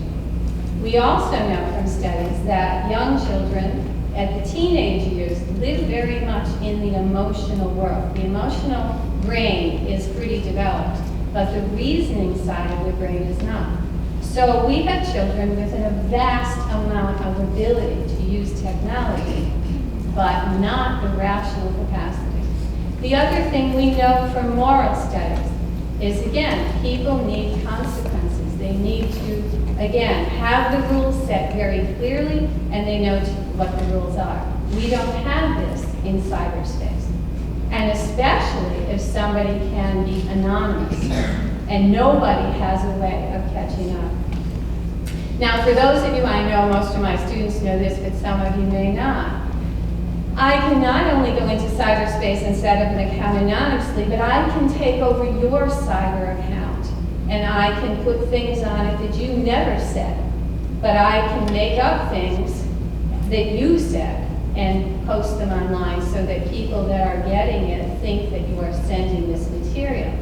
We also know from studies that young children at the teenage years live very much in the emotional world. The emotional brain is pretty developed, but the reasoning side of the brain is not. So we have children with a vast amount of ability to use technology, but not the rational capacity. The other thing we know from moral studies is, again, people need consequences. They need to, again, have the rules set very clearly, and they know what the rules are. We don't have this in cyberspace. And especially if somebody can be anonymous, and nobody has a way of catching up. Now, for those of you, I know most of my students know this, but some of you may not. I can not only go into cyberspace and set up an account anonymously, but I can take over your cyber account, and I can put things on it that you never said, but I can make up things that you said and post them online so that people that are getting it think that you are sending this material.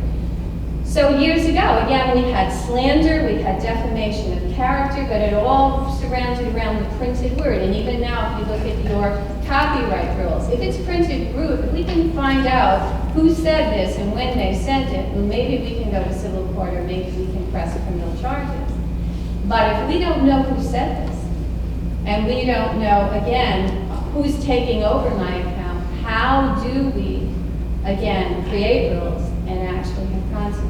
So years ago, again, we had slander, we had defamation of character, but it all surrounded around the printed word. And even now, if you look at your copyright rules, if it's printed word, if we can find out who said this and when they sent it, well, maybe we can go to civil court or maybe we can press criminal charges. But if we don't know who said this, and we don't know, again, who's taking over my account, how do we, again, create rules and actually have consequences?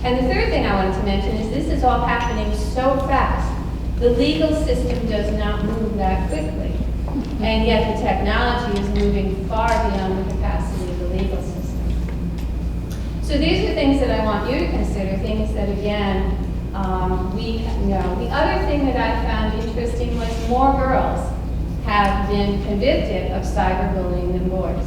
And the third thing I wanted to mention is this is all happening so fast. The legal system does not move that quickly. And yet the technology is moving far beyond the capacity of the legal system. So these are things that I want you to consider, things that, again, we know. The other thing that I found interesting was more girls have been convicted of cyberbullying than boys.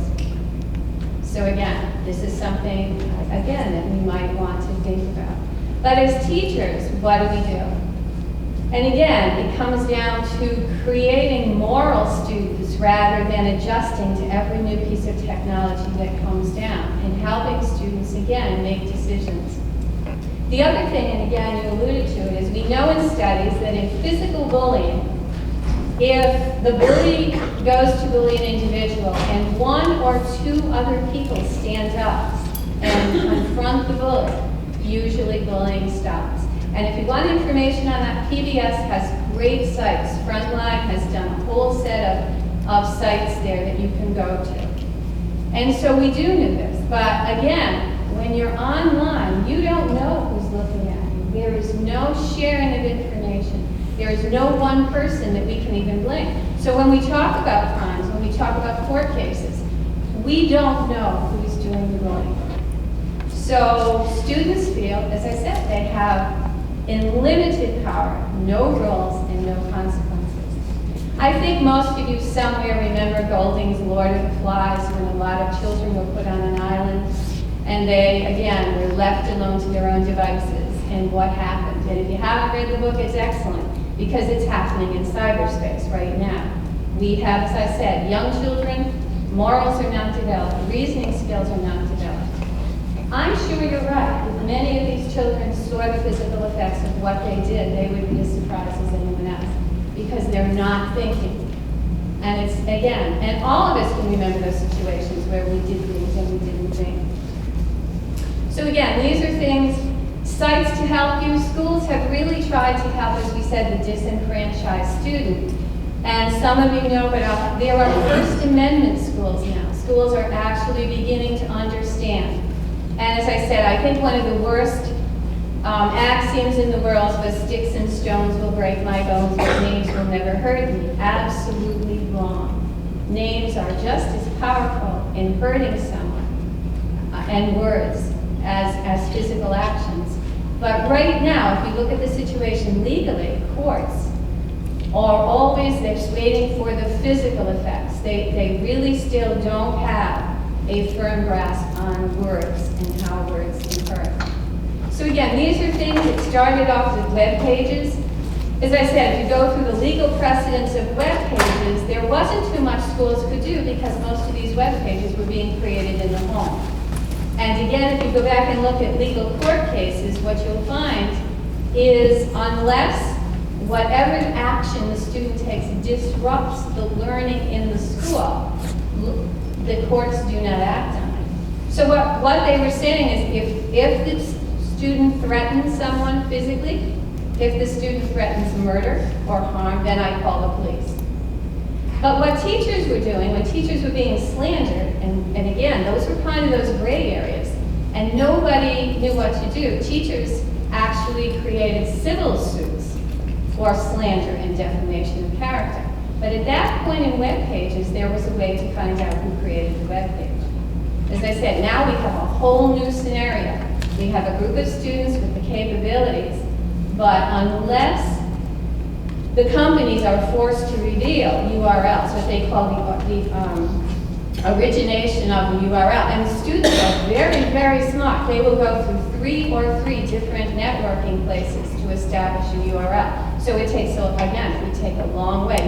So again, this is something, again, that we might want to think about. But as teachers, what do we do? And again, it comes down to creating moral students rather than adjusting to every new piece of technology that comes down and helping students, again, make decisions. The other thing, and again, you alluded to it, is we know in studies that in physical bullying, if the bully goes to bully an individual and one or two other people stand up and confront the bully, usually bullying stops. And if you want information on that, PBS has great sites. Frontline has done a whole set of sites there that you can go to. And so we do know this. But again, when you're online, you don't know who's looking at you. There is no sharing of information. There is no one person that we can even blame. So when we talk about crimes, when we talk about court cases, we don't know who's doing the bullying. So students feel, as I said, they have unlimited power, no rules and no consequences. I think most of you somewhere remember Golding's Lord of the Flies, when a lot of children were put on an island and they, again, were left alone to their own devices and what happened. And if you haven't read the book, it's excellent because it's happening in cyberspace right now. We have, as I said, young children, morals are not developed, reasoning skills are not developed. I'm sure you're right. If many of these children saw the physical effects of what they did, they would be as surprised as anyone else because they're not thinking. And it's, again, and all of us can remember those situations where we did things and we didn't think. So again, these are things, sites to help you. Schools have really tried to help, as we said, the disenfranchised student. And some of you know, but there are First Amendment schools now. Schools are actually beginning to understand. And as I said, I think one of the worst axioms in the world was sticks and stones will break my bones, but names will never hurt me. Absolutely wrong. Names are just as powerful in hurting someone and words as physical actions. But right now, if you look at the situation legally, courts are always they're waiting for the physical effects. They really still don't have a firm grasp on words and how words can hurt. So again, these are things that started off with web pages. As I said, if you go through the legal precedents of web pages, there wasn't too much schools could do because most of these web pages were being created in the home. And again, if you go back and look at legal court cases, what you'll find is unless whatever action the student takes disrupts the learning in the school, the courts do not act on it. So what they were saying is if the student threatens someone physically, if the student threatens murder or harm, then I call the police. But what teachers were doing, when teachers were being slandered, and again, those were kind of those gray areas, and nobody knew what to do. Teachers actually created civil suits for slander and defamation of character. But at that point in web pages, there was a way to find out who created the web page. As I said, now we have a whole new scenario. We have a group of students with the capabilities, but unless the companies are forced to reveal URLs, what they call the origination of the URL. And the students are very, very smart. They will go through three different networking places to establish a URL. So it takes, again, it would take a long way.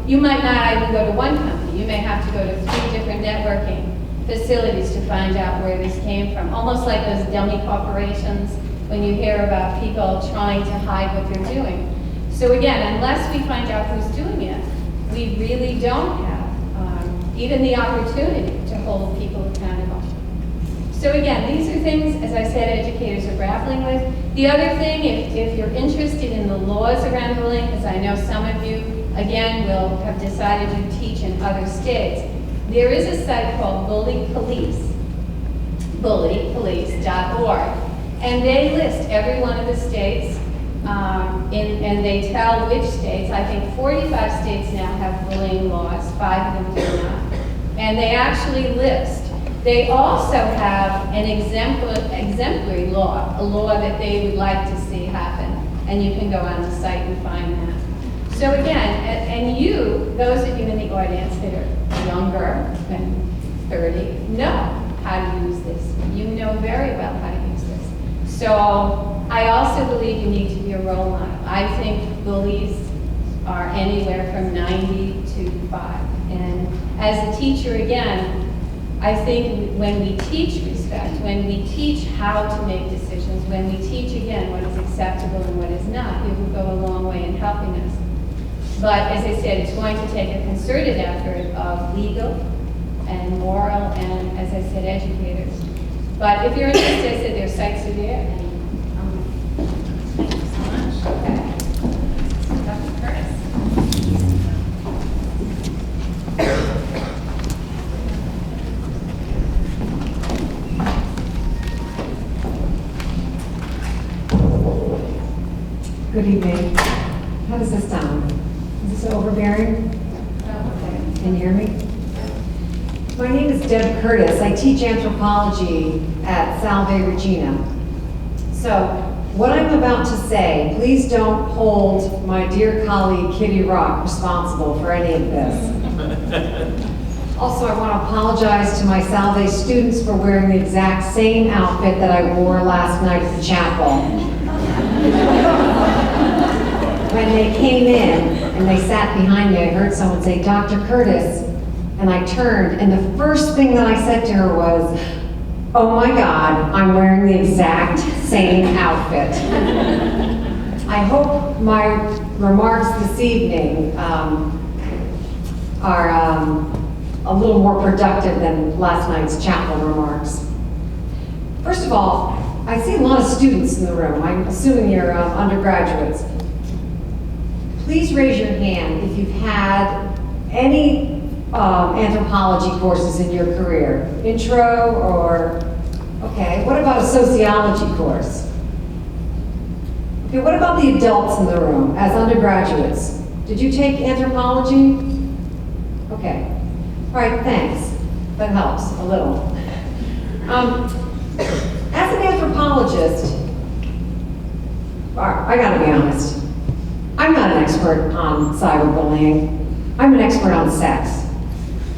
You might not even go to one company. You may have to go to 3 different networking facilities to find out where this came from. Almost like those dummy corporations when you hear about people trying to hide what they're doing. So again, unless we find out who's doing it, we really don't have even the opportunity to hold people accountable. So again, these are things, as I said, educators are grappling with. The other thing, if you're interested in the laws around bullying, because I know some of you, again, will have decided to teach in other states, there is a site called Bully Police, bullypolice.org, and they list every one of the states, and they tell which states. I think 45 states now have bullying laws, 5 of them do not. And they actually list. They also have an exemplary law, a law that they would like to see happen. And you can go on the site and find that. So again, and you, those of you in the audience that are younger than 30, know how to use this. You know very well how to use this. So I also believe you need to be a role model. I think bullies are anywhere from 90 to 5. And as a teacher, again, I think when we teach respect, when we teach how to make decisions, when we teach, again, what is acceptable and what is not, it will go a long way in helping us. But as I said, it's going to take a concerted effort of legal and moral and, as I said, educators. But if you're interested, I said their sites are there. And, Thank you so much. okay. Dr. Curtis. Good evening. How does this sound? Is this overbearing? Can you hear me? My name is Deb Curtis. I teach anthropology at Salve, Regina. So what I'm about to say, please don't hold my dear colleague Kitty Rock responsible for any of this. Also, I want to apologize to my Salve students for wearing the exact same outfit that I wore last night at the chapel. When they came in and they sat behind me, I heard someone say, Dr. Curtis, and I turned, and the first thing that I said to her was, oh my God, I'm wearing the exact same outfit. I hope my remarks this evening are a little more productive than last night's chapel remarks. First of all, I see a lot of students in the room. I'm assuming you're undergraduates. Please raise your hand if you've had any anthropology courses in your career. Intro or, okay, what about a sociology course? Okay, what about the adults in the room as undergraduates? Did you take anthropology? Okay, all right, thanks. That helps a little. As an anthropologist, I gotta be honest, I'm not an expert on cyberbullying. I'm an expert on sex.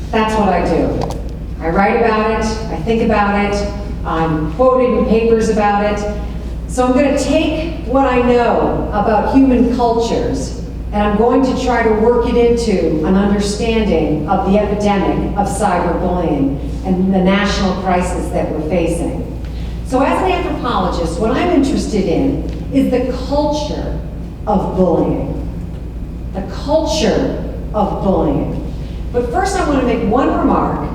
That's what I do. I write about it, I think about it, I'm quoted in papers about it. So I'm gonna take what I know about human cultures and I'm going to try to work it into an understanding of the epidemic of cyberbullying and the national crisis that we're facing. So as an anthropologist, what I'm interested in is the culture of bullying. The culture of bullying. But first I want to make one remark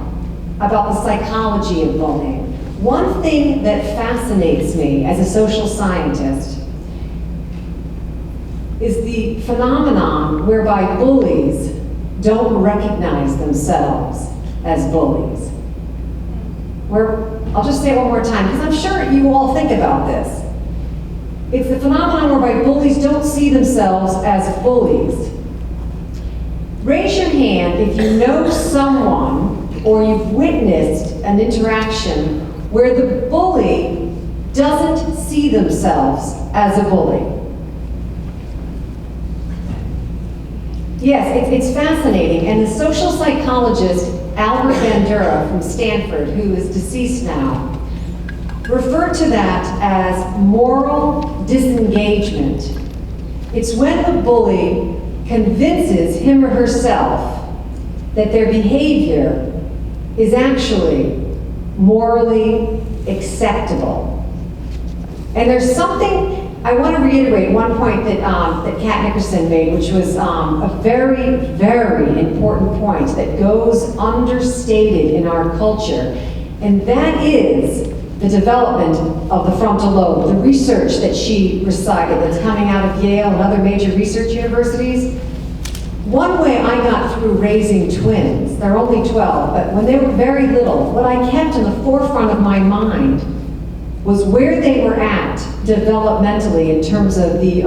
about the psychology of bullying. One thing that fascinates me as a social scientist is the phenomenon whereby bullies don't recognize themselves as bullies. I'll just say it one more time, because I'm sure you all think about this. It's the phenomenon whereby bullies don't see themselves as bullies. Raise your hand if you know someone or you've witnessed an interaction where the bully doesn't see themselves as a bully. Yes, it's fascinating, and the social psychologist Albert Bandura from Stanford, who is deceased now, referred to that as moral disengagement. It's when the bully convinces him or herself that their behavior is actually morally acceptable. And there's something, I want to reiterate one point that Kat Nickerson made, which was a very, very important point that goes understated in our culture, and that is the development of the frontal lobe. The research that she recited that's coming out of Yale and other major research universities. One way I got through raising twins, they're only 12, but when they were very little, what I kept in the forefront of my mind was where they were at developmentally in terms of the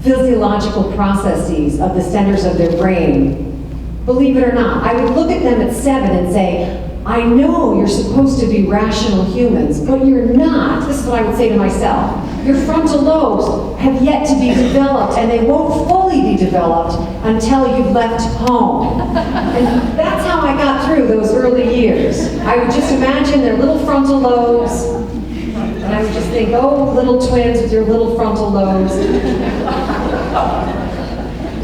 physiological processes of the centers of their brain. Believe it or not, I would look at them at 7 and say, I know you're supposed to be rational humans, but you're not. This is what I would say to myself. Your frontal lobes have yet to be developed, and they won't fully be developed until you've left home. And that's how I got through those early years. I would just imagine their little frontal lobes, and I would just think, oh, little twins with your little frontal lobes.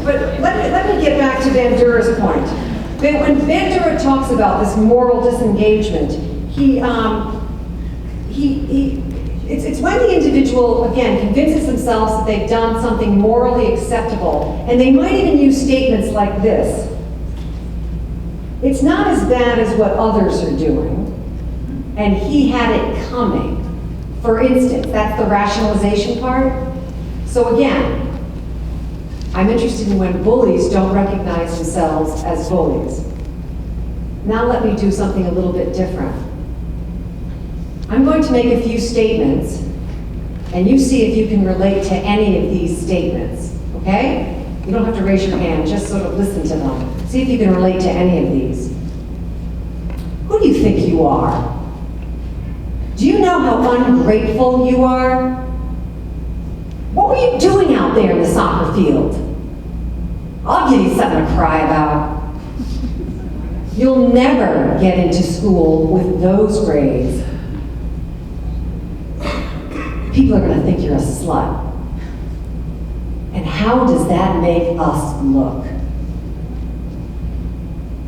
But let me get back to Bandura's point. When Bandura talks about this moral disengagement, it's when the individual, again, convinces themselves that they've done something morally acceptable, and they might even use statements like this. It's not as bad as what others are doing, and he had it coming. For instance, that's the rationalization part. So again, I'm interested in when bullies don't recognize themselves as bullies. Now let me do something a little bit different. I'm going to make a few statements, and you see if you can relate to any of these statements, okay? You don't have to raise your hand, just sort of listen to them. See if you can relate to any of these. Who do you think you are? Do you know how ungrateful you are? What were you doing out there in the soccer field? I'll give you something to cry about. You'll never get into school with those grades. People are going to think you're a slut. And how does that make us look?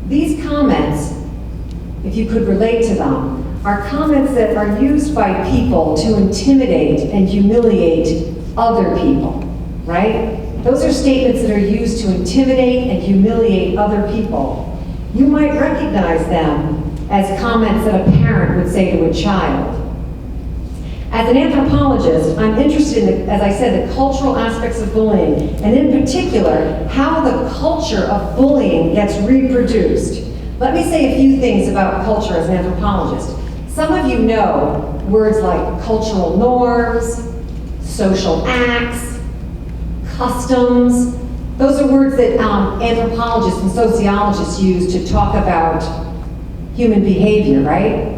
These comments, if you could relate to them, are comments that are used by people to intimidate and humiliate other people, right? Those are statements that are used to intimidate and humiliate other people. You might recognize them as comments that a parent would say to a child. As an anthropologist, I'm interested in, as I said, the cultural aspects of bullying, and in particular, how the culture of bullying gets reproduced. Let me say a few things about culture as an anthropologist. Some of you know words like cultural norms, social acts, customs. Those are words that anthropologists and sociologists use to talk about human behavior, right?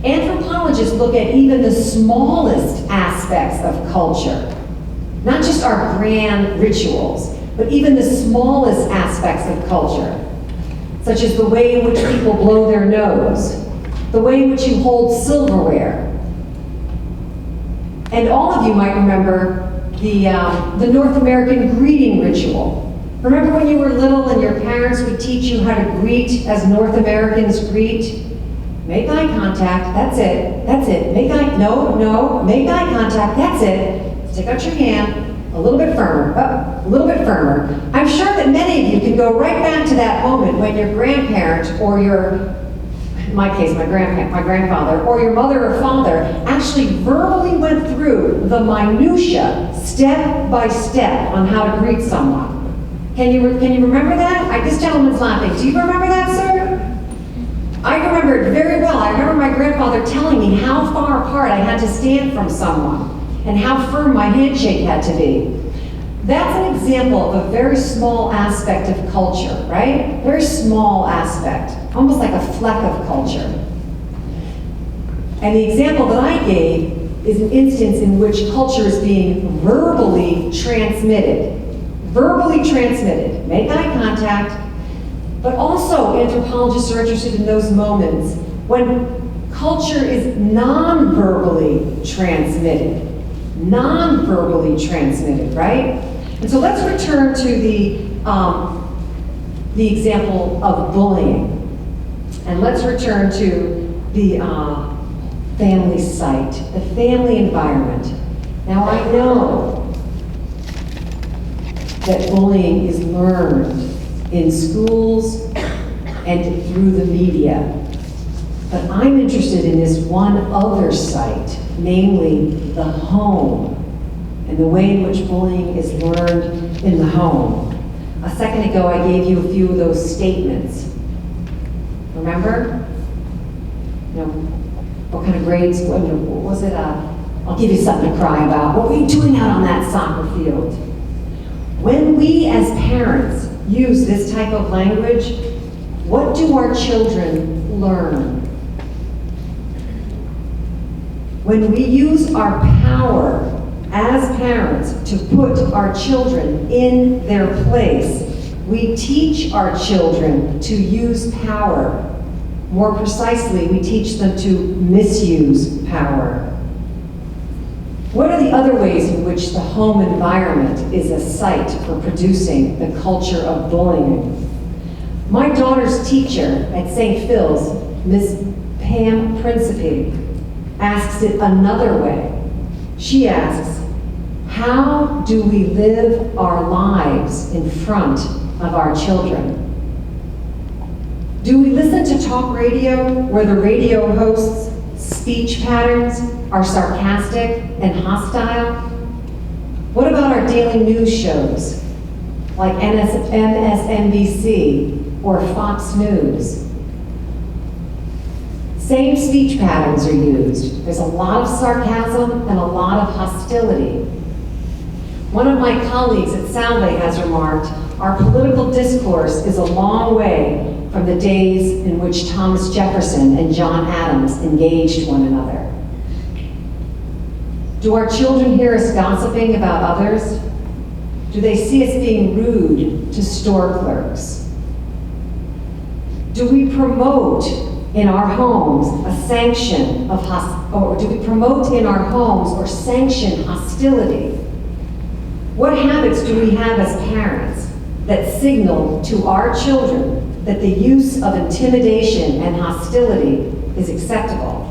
Anthropologists look at even the smallest aspects of culture, not just our grand rituals, but even the smallest aspects of culture, such as the way in which people blow their nose, the way in which you hold silverware. And all of you might remember the North American greeting ritual. Remember when you were little and your parents would teach you how to greet as North Americans greet? Make eye contact, that's it, make eye contact, that's it. Stick out your hand, a little bit firmer, up, a little bit firmer. I'm sure that many of you can go right back to that moment when your grandparent or your, in my case, my grandfather, or your mother or father actually verbally went through the minutia, step by step, on how to greet someone. Can you remember that? This gentleman's laughing. Do you remember that, sir? I remember it very well. I remember my grandfather telling me how far apart I had to stand from someone and how firm my handshake had to be. That's an example of a very small aspect of culture, right? Very small aspect, almost like a fleck of culture. And the example that I gave is an instance in which culture is being verbally transmitted. Verbally transmitted. Make eye contact. But also, anthropologists are interested in those moments when culture is non-verbally transmitted. Non-verbally transmitted, right? And so let's return to the example of bullying. And let's return to the family site, the family environment. Now I know that bullying is learned in schools and through the media. But I'm interested in this one other site, namely the home, and the way in which bullying is learned in the home. A second ago, I gave you a few of those statements. Remember? You know, what kind of grades, what was it? I'll give you something to cry about. What were you doing out on that soccer field? When we as parents use this type of language, what do our children learn? When we use our power as parents to put our children in their place, we teach our children to use power. More precisely, we teach them to misuse power. What are the other ways in which the home environment is a site for producing the culture of bullying? My daughter's teacher at St. Phil's, Miss Pam Principe, asks it another way. She asks, how do we live our lives in front of our children? Do we listen to talk radio where the radio host's speech patterns are sarcastic and hostile? What about our daily news shows like MSNBC or Fox News? Same speech patterns are used. There's a lot of sarcasm and a lot of hostility. One of my colleagues at Salve has remarked, our political discourse is a long way from the days in which Thomas Jefferson and John Adams engaged one another. Do our children hear us gossiping about others? Do they see us being rude to store clerks? Do we promote in our homes a sanction of sanction hostility? What habits do we have as parents that signal to our children that the use of intimidation and hostility is acceptable?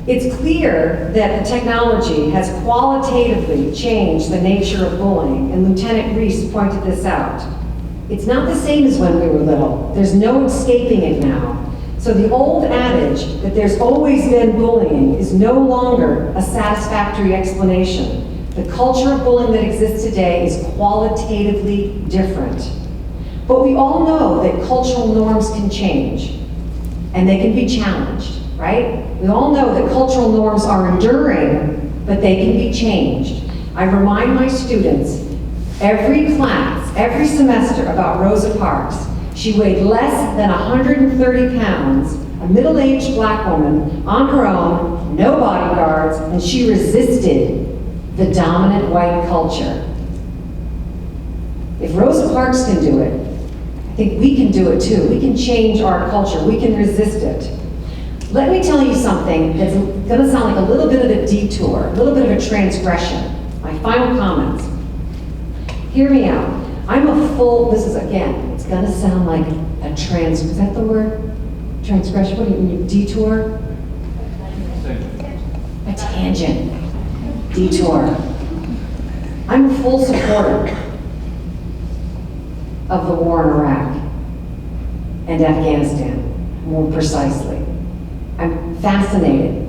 It's clear that the technology has qualitatively changed the nature of bullying, and Lieutenant Reis pointed this out. It's not the same as when we were little. There's no escaping it now. So the old adage that there's always been bullying is no longer a satisfactory explanation. The culture of bullying that exists today is qualitatively different. But we all know that cultural norms can change, and they can be challenged, right? We all know that cultural norms are enduring, but they can be changed. I remind my students every class, every semester about Rosa Parks. She weighed less than 130 pounds, a middle-aged black woman, on her own, no bodyguards, and she resisted the dominant white culture. If Rosa Parks can do it, I think we can do it too. We can change our culture. We can resist it. Let me tell you something that's going to sound like a little bit of a detour, a little bit of a transgression. My final comments. Hear me out. This is again, it's gonna sound like is that the word? Transgression, what do you mean, detour? A tangent, detour. I'm a full supporter of the war in Iraq and Afghanistan, more precisely. I'm fascinated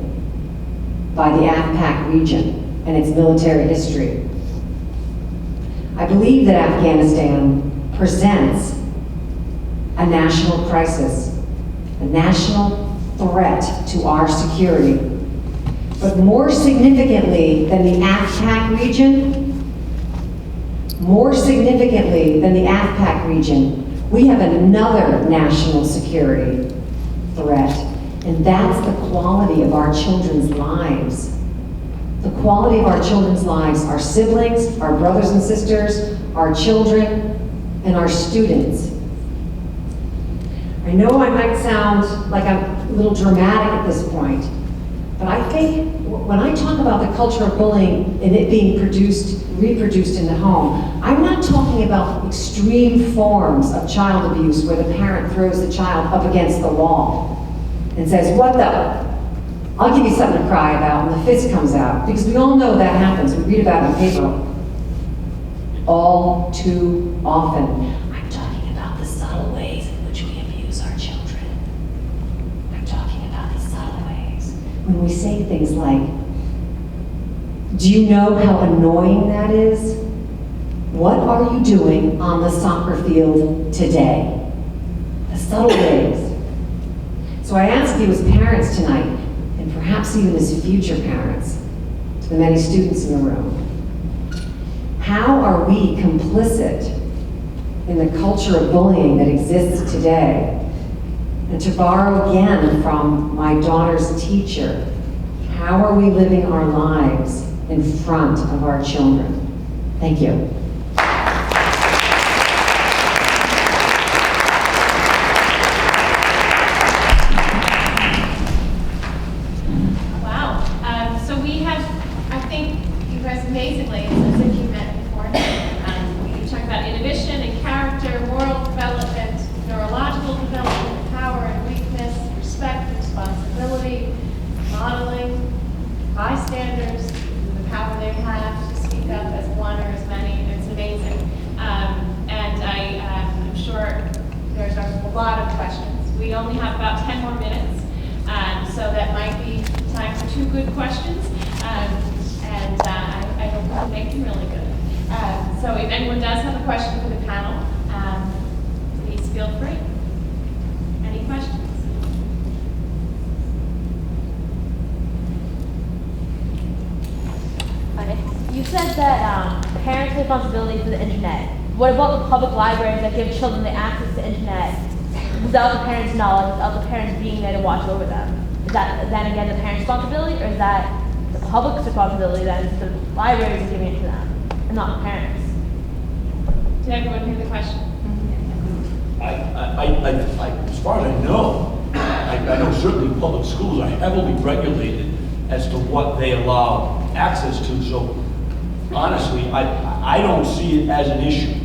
by the AFPAC region and its military history. I believe that Afghanistan presents a national crisis, a national threat to our security. But more significantly than the AFPAC region, we have another national security threat, and that's the quality of our children's lives. The quality of our children's lives, our siblings, our brothers and sisters, our children, and our students. I know I might sound like I'm a little dramatic at this point, but I think when I talk about the culture of bullying and it being reproduced in the home, I'm not talking about extreme forms of child abuse where the parent throws the child up against the wall and says, "What the? I'll give you something to cry about," and the fist comes out. Because we all know that happens. We read about it in paper all too often. I'm talking about the subtle ways in which we abuse our children. I'm talking about the subtle ways. When we say things like, "Do you know how annoying that is? What are you doing on the soccer field today?" The subtle ways. So I ask you as parents tonight, and perhaps even as future parents, to the many students in the room, how are we complicit in the culture of bullying that exists today? And to borrow again from my daughter's teacher, how are we living our lives in front of our children? Thank you. What about the public libraries that give children the access to internet without the parents' knowledge, without the parents being there to watch over them? Is that then again the parents' responsibility, or is that the public's responsibility that the libraries are giving it to them and not the parents? Did everyone hear the question? As far as I know certainly public schools are heavily regulated as to what they allow access to. So honestly, I don't see it as an issue.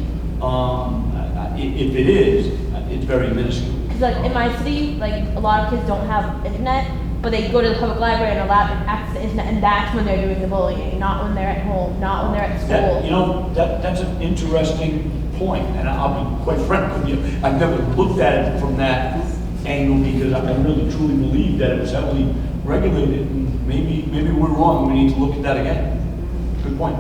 If it is, it's very minuscule. Because like in my city, like a lot of kids don't have internet, but they go to the public library and allow them access to internet, and that's when they're doing the bullying, not when they're at home, not when they're at school. That's an interesting point, and I'll be quite frank with you. I've never looked at it from that angle because I really truly believe that it was heavily regulated. And maybe we're wrong. We need to look at that again. Good point.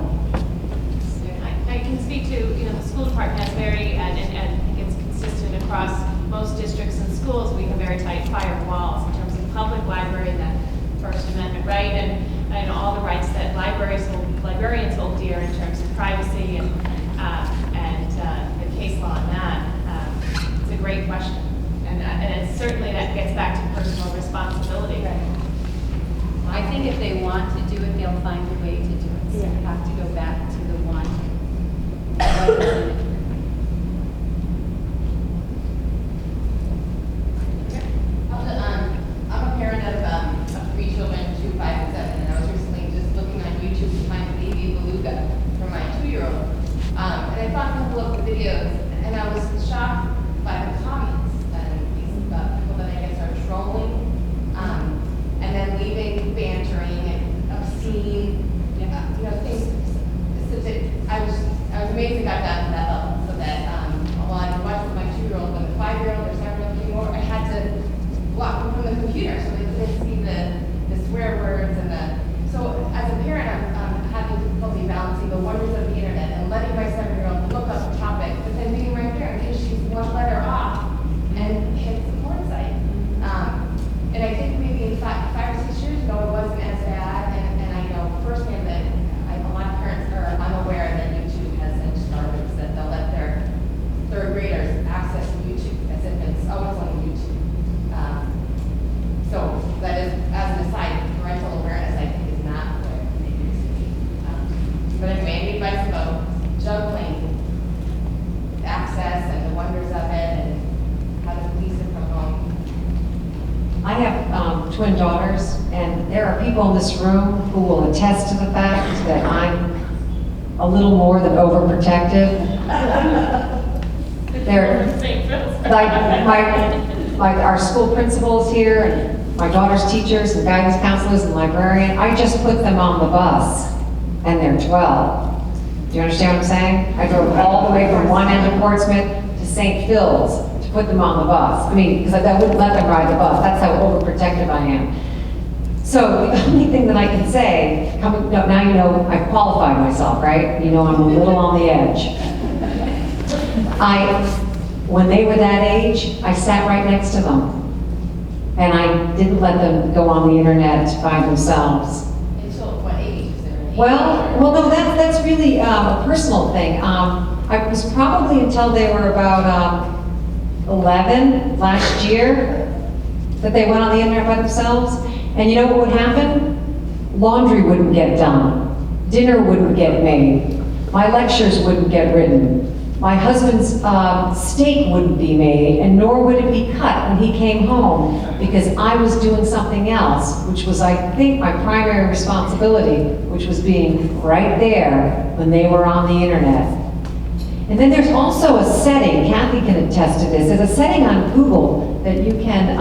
I can speak to, the school department has very, and I think it's consistent across most districts and schools, we have very tight firewalls in terms of public library, that First Amendment right, and all the rights that librarians hold dear in terms of privacy and the case law on that. It's a great question. And it's certainly that gets back to personal responsibility. Right. I think if they want to do it, they'll find a way to do it. So you have to go back to the one. I'm a parent of 3 children, 2, 5, and 7, and I was recently just looking on YouTube to find Baby Beluga. they see the swear words and so as a parent, I'm having difficulty balancing the wonders of the internet and letting my 7-year-old look up a topic, but then being right there in case she's one letter off and hits the porn site. And I think maybe 5 or 6 years ago it wasn't as bad, and I know firsthand that a lot of parents are unaware that YouTube has such garbage that they'll let their 3rd graders access YouTube as if it's always on YouTube. So that is, as an aside, parental awareness I think is not where it needs to be. But anyway, any advice about juggling access and the wonders of it and how to police it from home? I have twin daughters, and there are people in this room who will attest to the fact that I'm a little more than overprotective. They're like our school principals here, and my daughter's teachers, and guidance counselors, and librarian. I just put them on the bus, and they're 12. Do you understand what I'm saying? I drove all the way from one end of Portsmouth to St. Phil's to put them on the bus. I mean, because I wouldn't let them ride the bus. That's how overprotective I am. So the only thing that I can say, now you know I've qualified myself, right? You know I'm a little on the edge. When they were that age, I sat right next to them. And I didn't let them go on the internet by themselves. Until what age? Is there an age? Well, no, that's really a personal thing. I was probably until they were about 11 last year that they went on the internet by themselves. And you know what would happen? Laundry wouldn't get done. Dinner wouldn't get made. My lectures wouldn't get written. My husband's steak wouldn't be made, and nor would it be cut when he came home, because I was doing something else, which was, I think, my primary responsibility, which was being right there when they were on the internet. And then there's also a setting, Kathy can attest to this, there's a setting on Google that you can,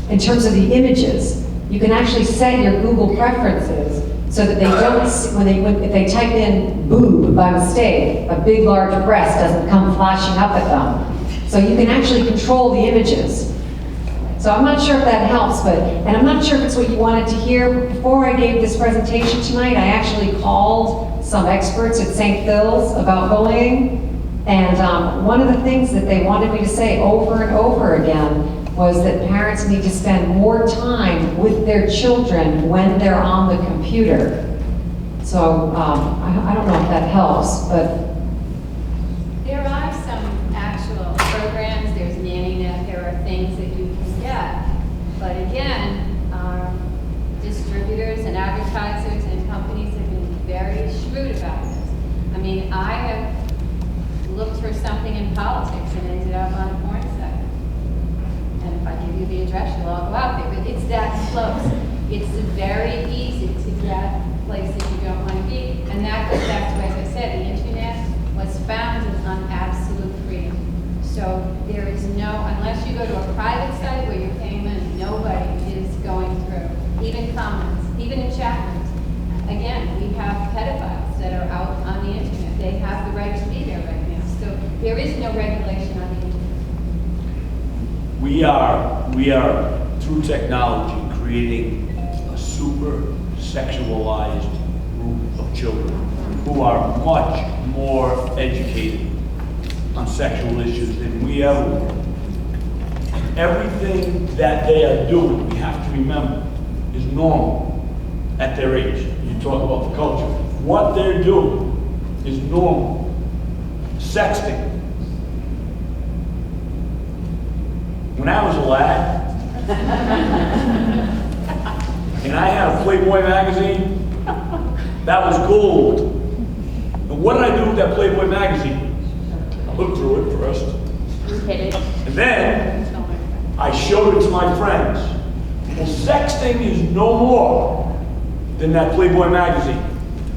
in terms of the images, you can actually set your Google preferences so that they don't, if they type in boob by mistake, a big large breast doesn't come flashing up at them. So you can actually control the images. So I'm not sure if that helps, and I'm not sure if it's what you wanted to hear. Before I gave this presentation tonight, I actually called some experts at St. Phil's about bullying. And one of the things that they wanted me to say over and over again was that parents need to spend more time with their children when they're on the computer. So I don't know if that helps, but. There are some actual programs, there's NannyNet, there are things that you can get. But again, distributors and advertisers and companies have been very shrewd about this. I mean, I have looked for something in politics and ended up on a porn site. And if I give you the address, you'll all go out there. But it's that close. It's very easy to get places you don't want to be. And that goes back to, as I said, the internet was founded on absolute freedom. So there is unless you go to a private site where you're paying money, nobody is going through. Even comments, even in chat rooms. Again, we have pedophiles that are out on the internet. They have the right to be there right now. So there is no regulation on the internet. We are through technology creating a super sexualized group of children who are much more educated on sexual issues than we ever were. Everything that they are doing, we have to remember, is normal at their age. You talk about the culture. What they're doing is normal. Sexting. When I was a lad, and I had a Playboy magazine, that was gold. And what did I do with that Playboy magazine? I looked through it first. And then I showed it to my friends. Well, sexting is no more than that Playboy magazine.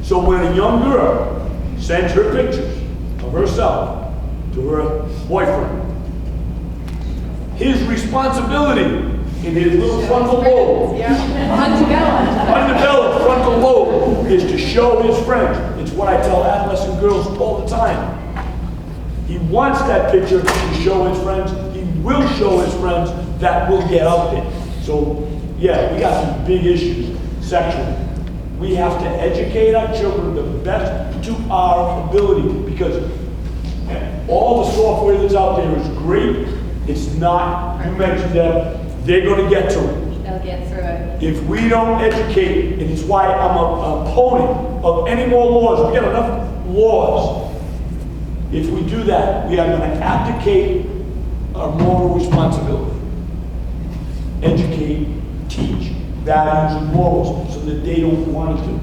So when a young girl sends her pictures of herself to her boyfriend, his responsibility in his little frontal lobe, undeveloped frontal lobe, is to show his friends. It's what I tell adolescent girls all the time. He wants that picture to show his friends. He will show his friends. That will get out there. So, yeah, we got some big issues sexually. We have to educate our children the best to our ability, because all the software that's out there is great. It's not, you mentioned them, they're gonna get to it. They'll get through it. If we don't educate, and it's why I'm an opponent of any more laws, we got enough laws. If we do that, we are gonna abdicate our moral responsibility. Educate, teach values and morals so that they don't want to do.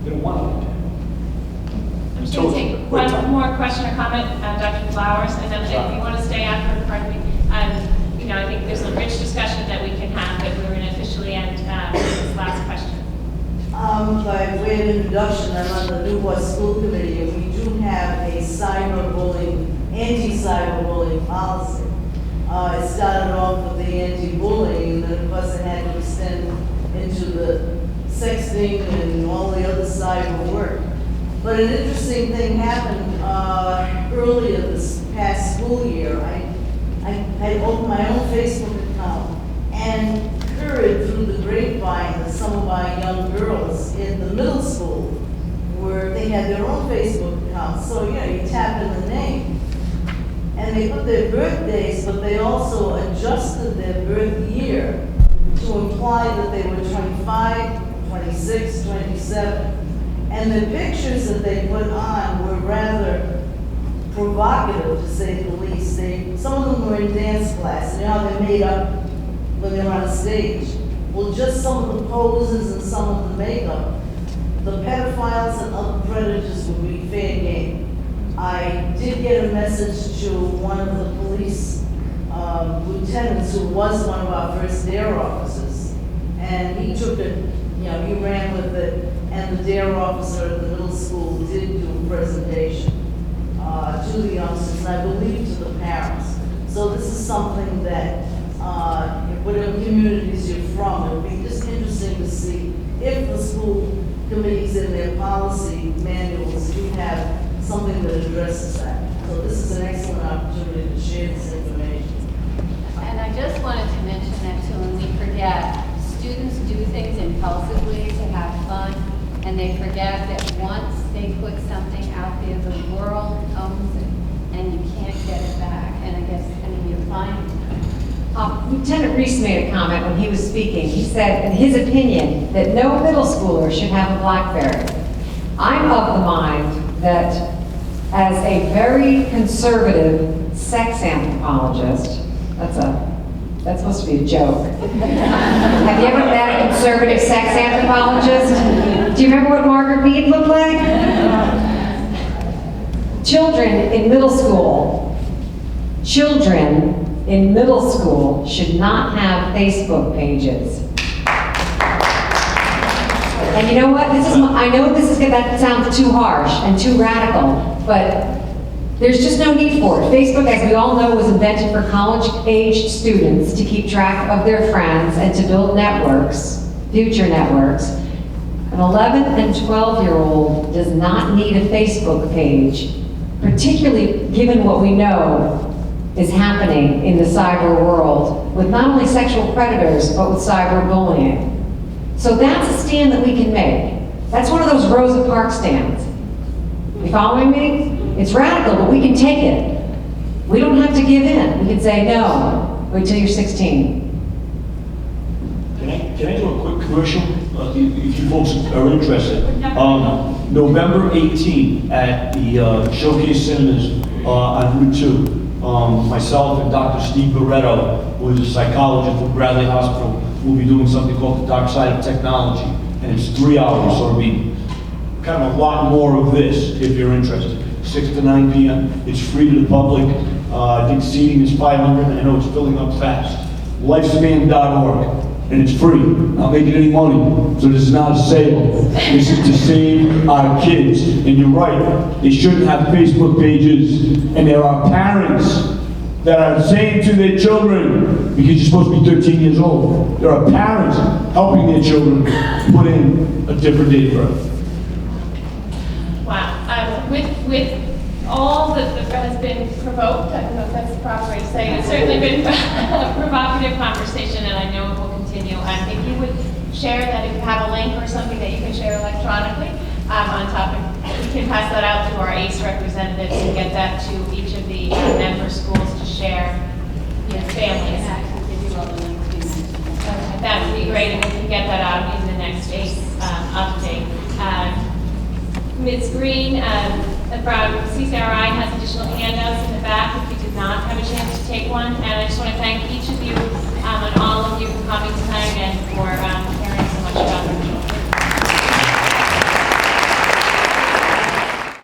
They don't want to do that. I'm just going to take one more question or comment, Dr. Flowers, and then if you want to stay after, pardon me. You know, I think there's a rich discussion that we can have, but we're going to officially end this last question. By way of introduction, I'm on the Newport School Committee, and we do have a cyberbullying, anti-cyberbullying policy. It started off with the anti-bullying, and then of course it had to extend into the sexting and all the other cyber work. But an interesting thing happened earlier this past school year. I opened my own Facebook account and heard through the grapevine that some of our young girls in the middle school they had their own Facebook accounts. So you tap in the name. And they put their birthdays, but they also adjusted their birth year to imply that they were 25, 26, 27. And the pictures that they put on were rather provocative, to say the least. Some of them were in dance class, and they're made up when they're on a stage. Well, just some of the poses and some of the makeup, the pedophiles and other predators would be fair game. I did get a message to one of the police lieutenants who was one of our first DARE officers, and he took it, he ran with it, and the DARE officer at the middle school did do a presentation to the youngsters, and I believe to the parents. So this is something that, whatever communities you're from, it would be just interesting to see if the school committees in their policy manuals do have something that addresses that. So this is an excellent opportunity to share this information. And I just wanted to mention that too, when we forget, students do things impulsively to have fun, and they forget that once they put something out there, the world owns it, and you can't get it back. And I guess, you're finding that. Lieutenant Reis made a comment when he was speaking. He said, in his opinion, that no middle schooler should have a BlackBerry. I'm of the mind that as a very conservative sex anthropologist, that's supposed to be a joke. Have you ever met a conservative sex anthropologist? Do you remember what Margaret Mead looked like? Children in middle school should not have Facebook pages. And you know what? I know that sounds too harsh and too radical, but there's just no need for it. Facebook, as we all know, was invented for college-aged students to keep track of their friends and to build networks, future networks. An 11 and 12-year-old does not need a Facebook page, particularly given what we know is happening in the cyber world with not only sexual predators, but with cyberbullying. So that's a stand that we can make. That's one of those Rosa Parks stands. You following me? It's radical, but we can take it. We don't have to give in. We can say, no, wait till you're 16. Can I do a quick commercial, if you folks are interested? November 18th at the Showcase Cinemas on Route 2. Myself and Dr. Steve Barretto, who is a psychologist from Bradley Hospital, will be doing something called The Dark Side of Technology. And it's 3 hours, so it'll be kind of a lot more of this, if you're interested. 6 to 9 p.m. It's free to the public. I think seating is 500, and I know it's filling up fast. Lifespan.org. And it's free. Not making any money. So this is not a sale. This is to save our kids. And you're right, they shouldn't have Facebook pages. And there are parents that are saying to their children, because you're supposed to be 13 years old, there are parents helping their children put in a different date of birth. Wow. With all that has been provoked, I don't know if that's the proper way to say it, it's certainly been a provocative conversation, and I know it will continue you would share that if you have a link or something that you can share electronically on topic, we can pass that out to our ACE representatives and get that to each of the member schools to share with families. That would be great, and we can get that out in the next ACE update. Ms. Green from CCRI has additional handouts in the back if you did not have a chance to take one. And I just want to thank each of you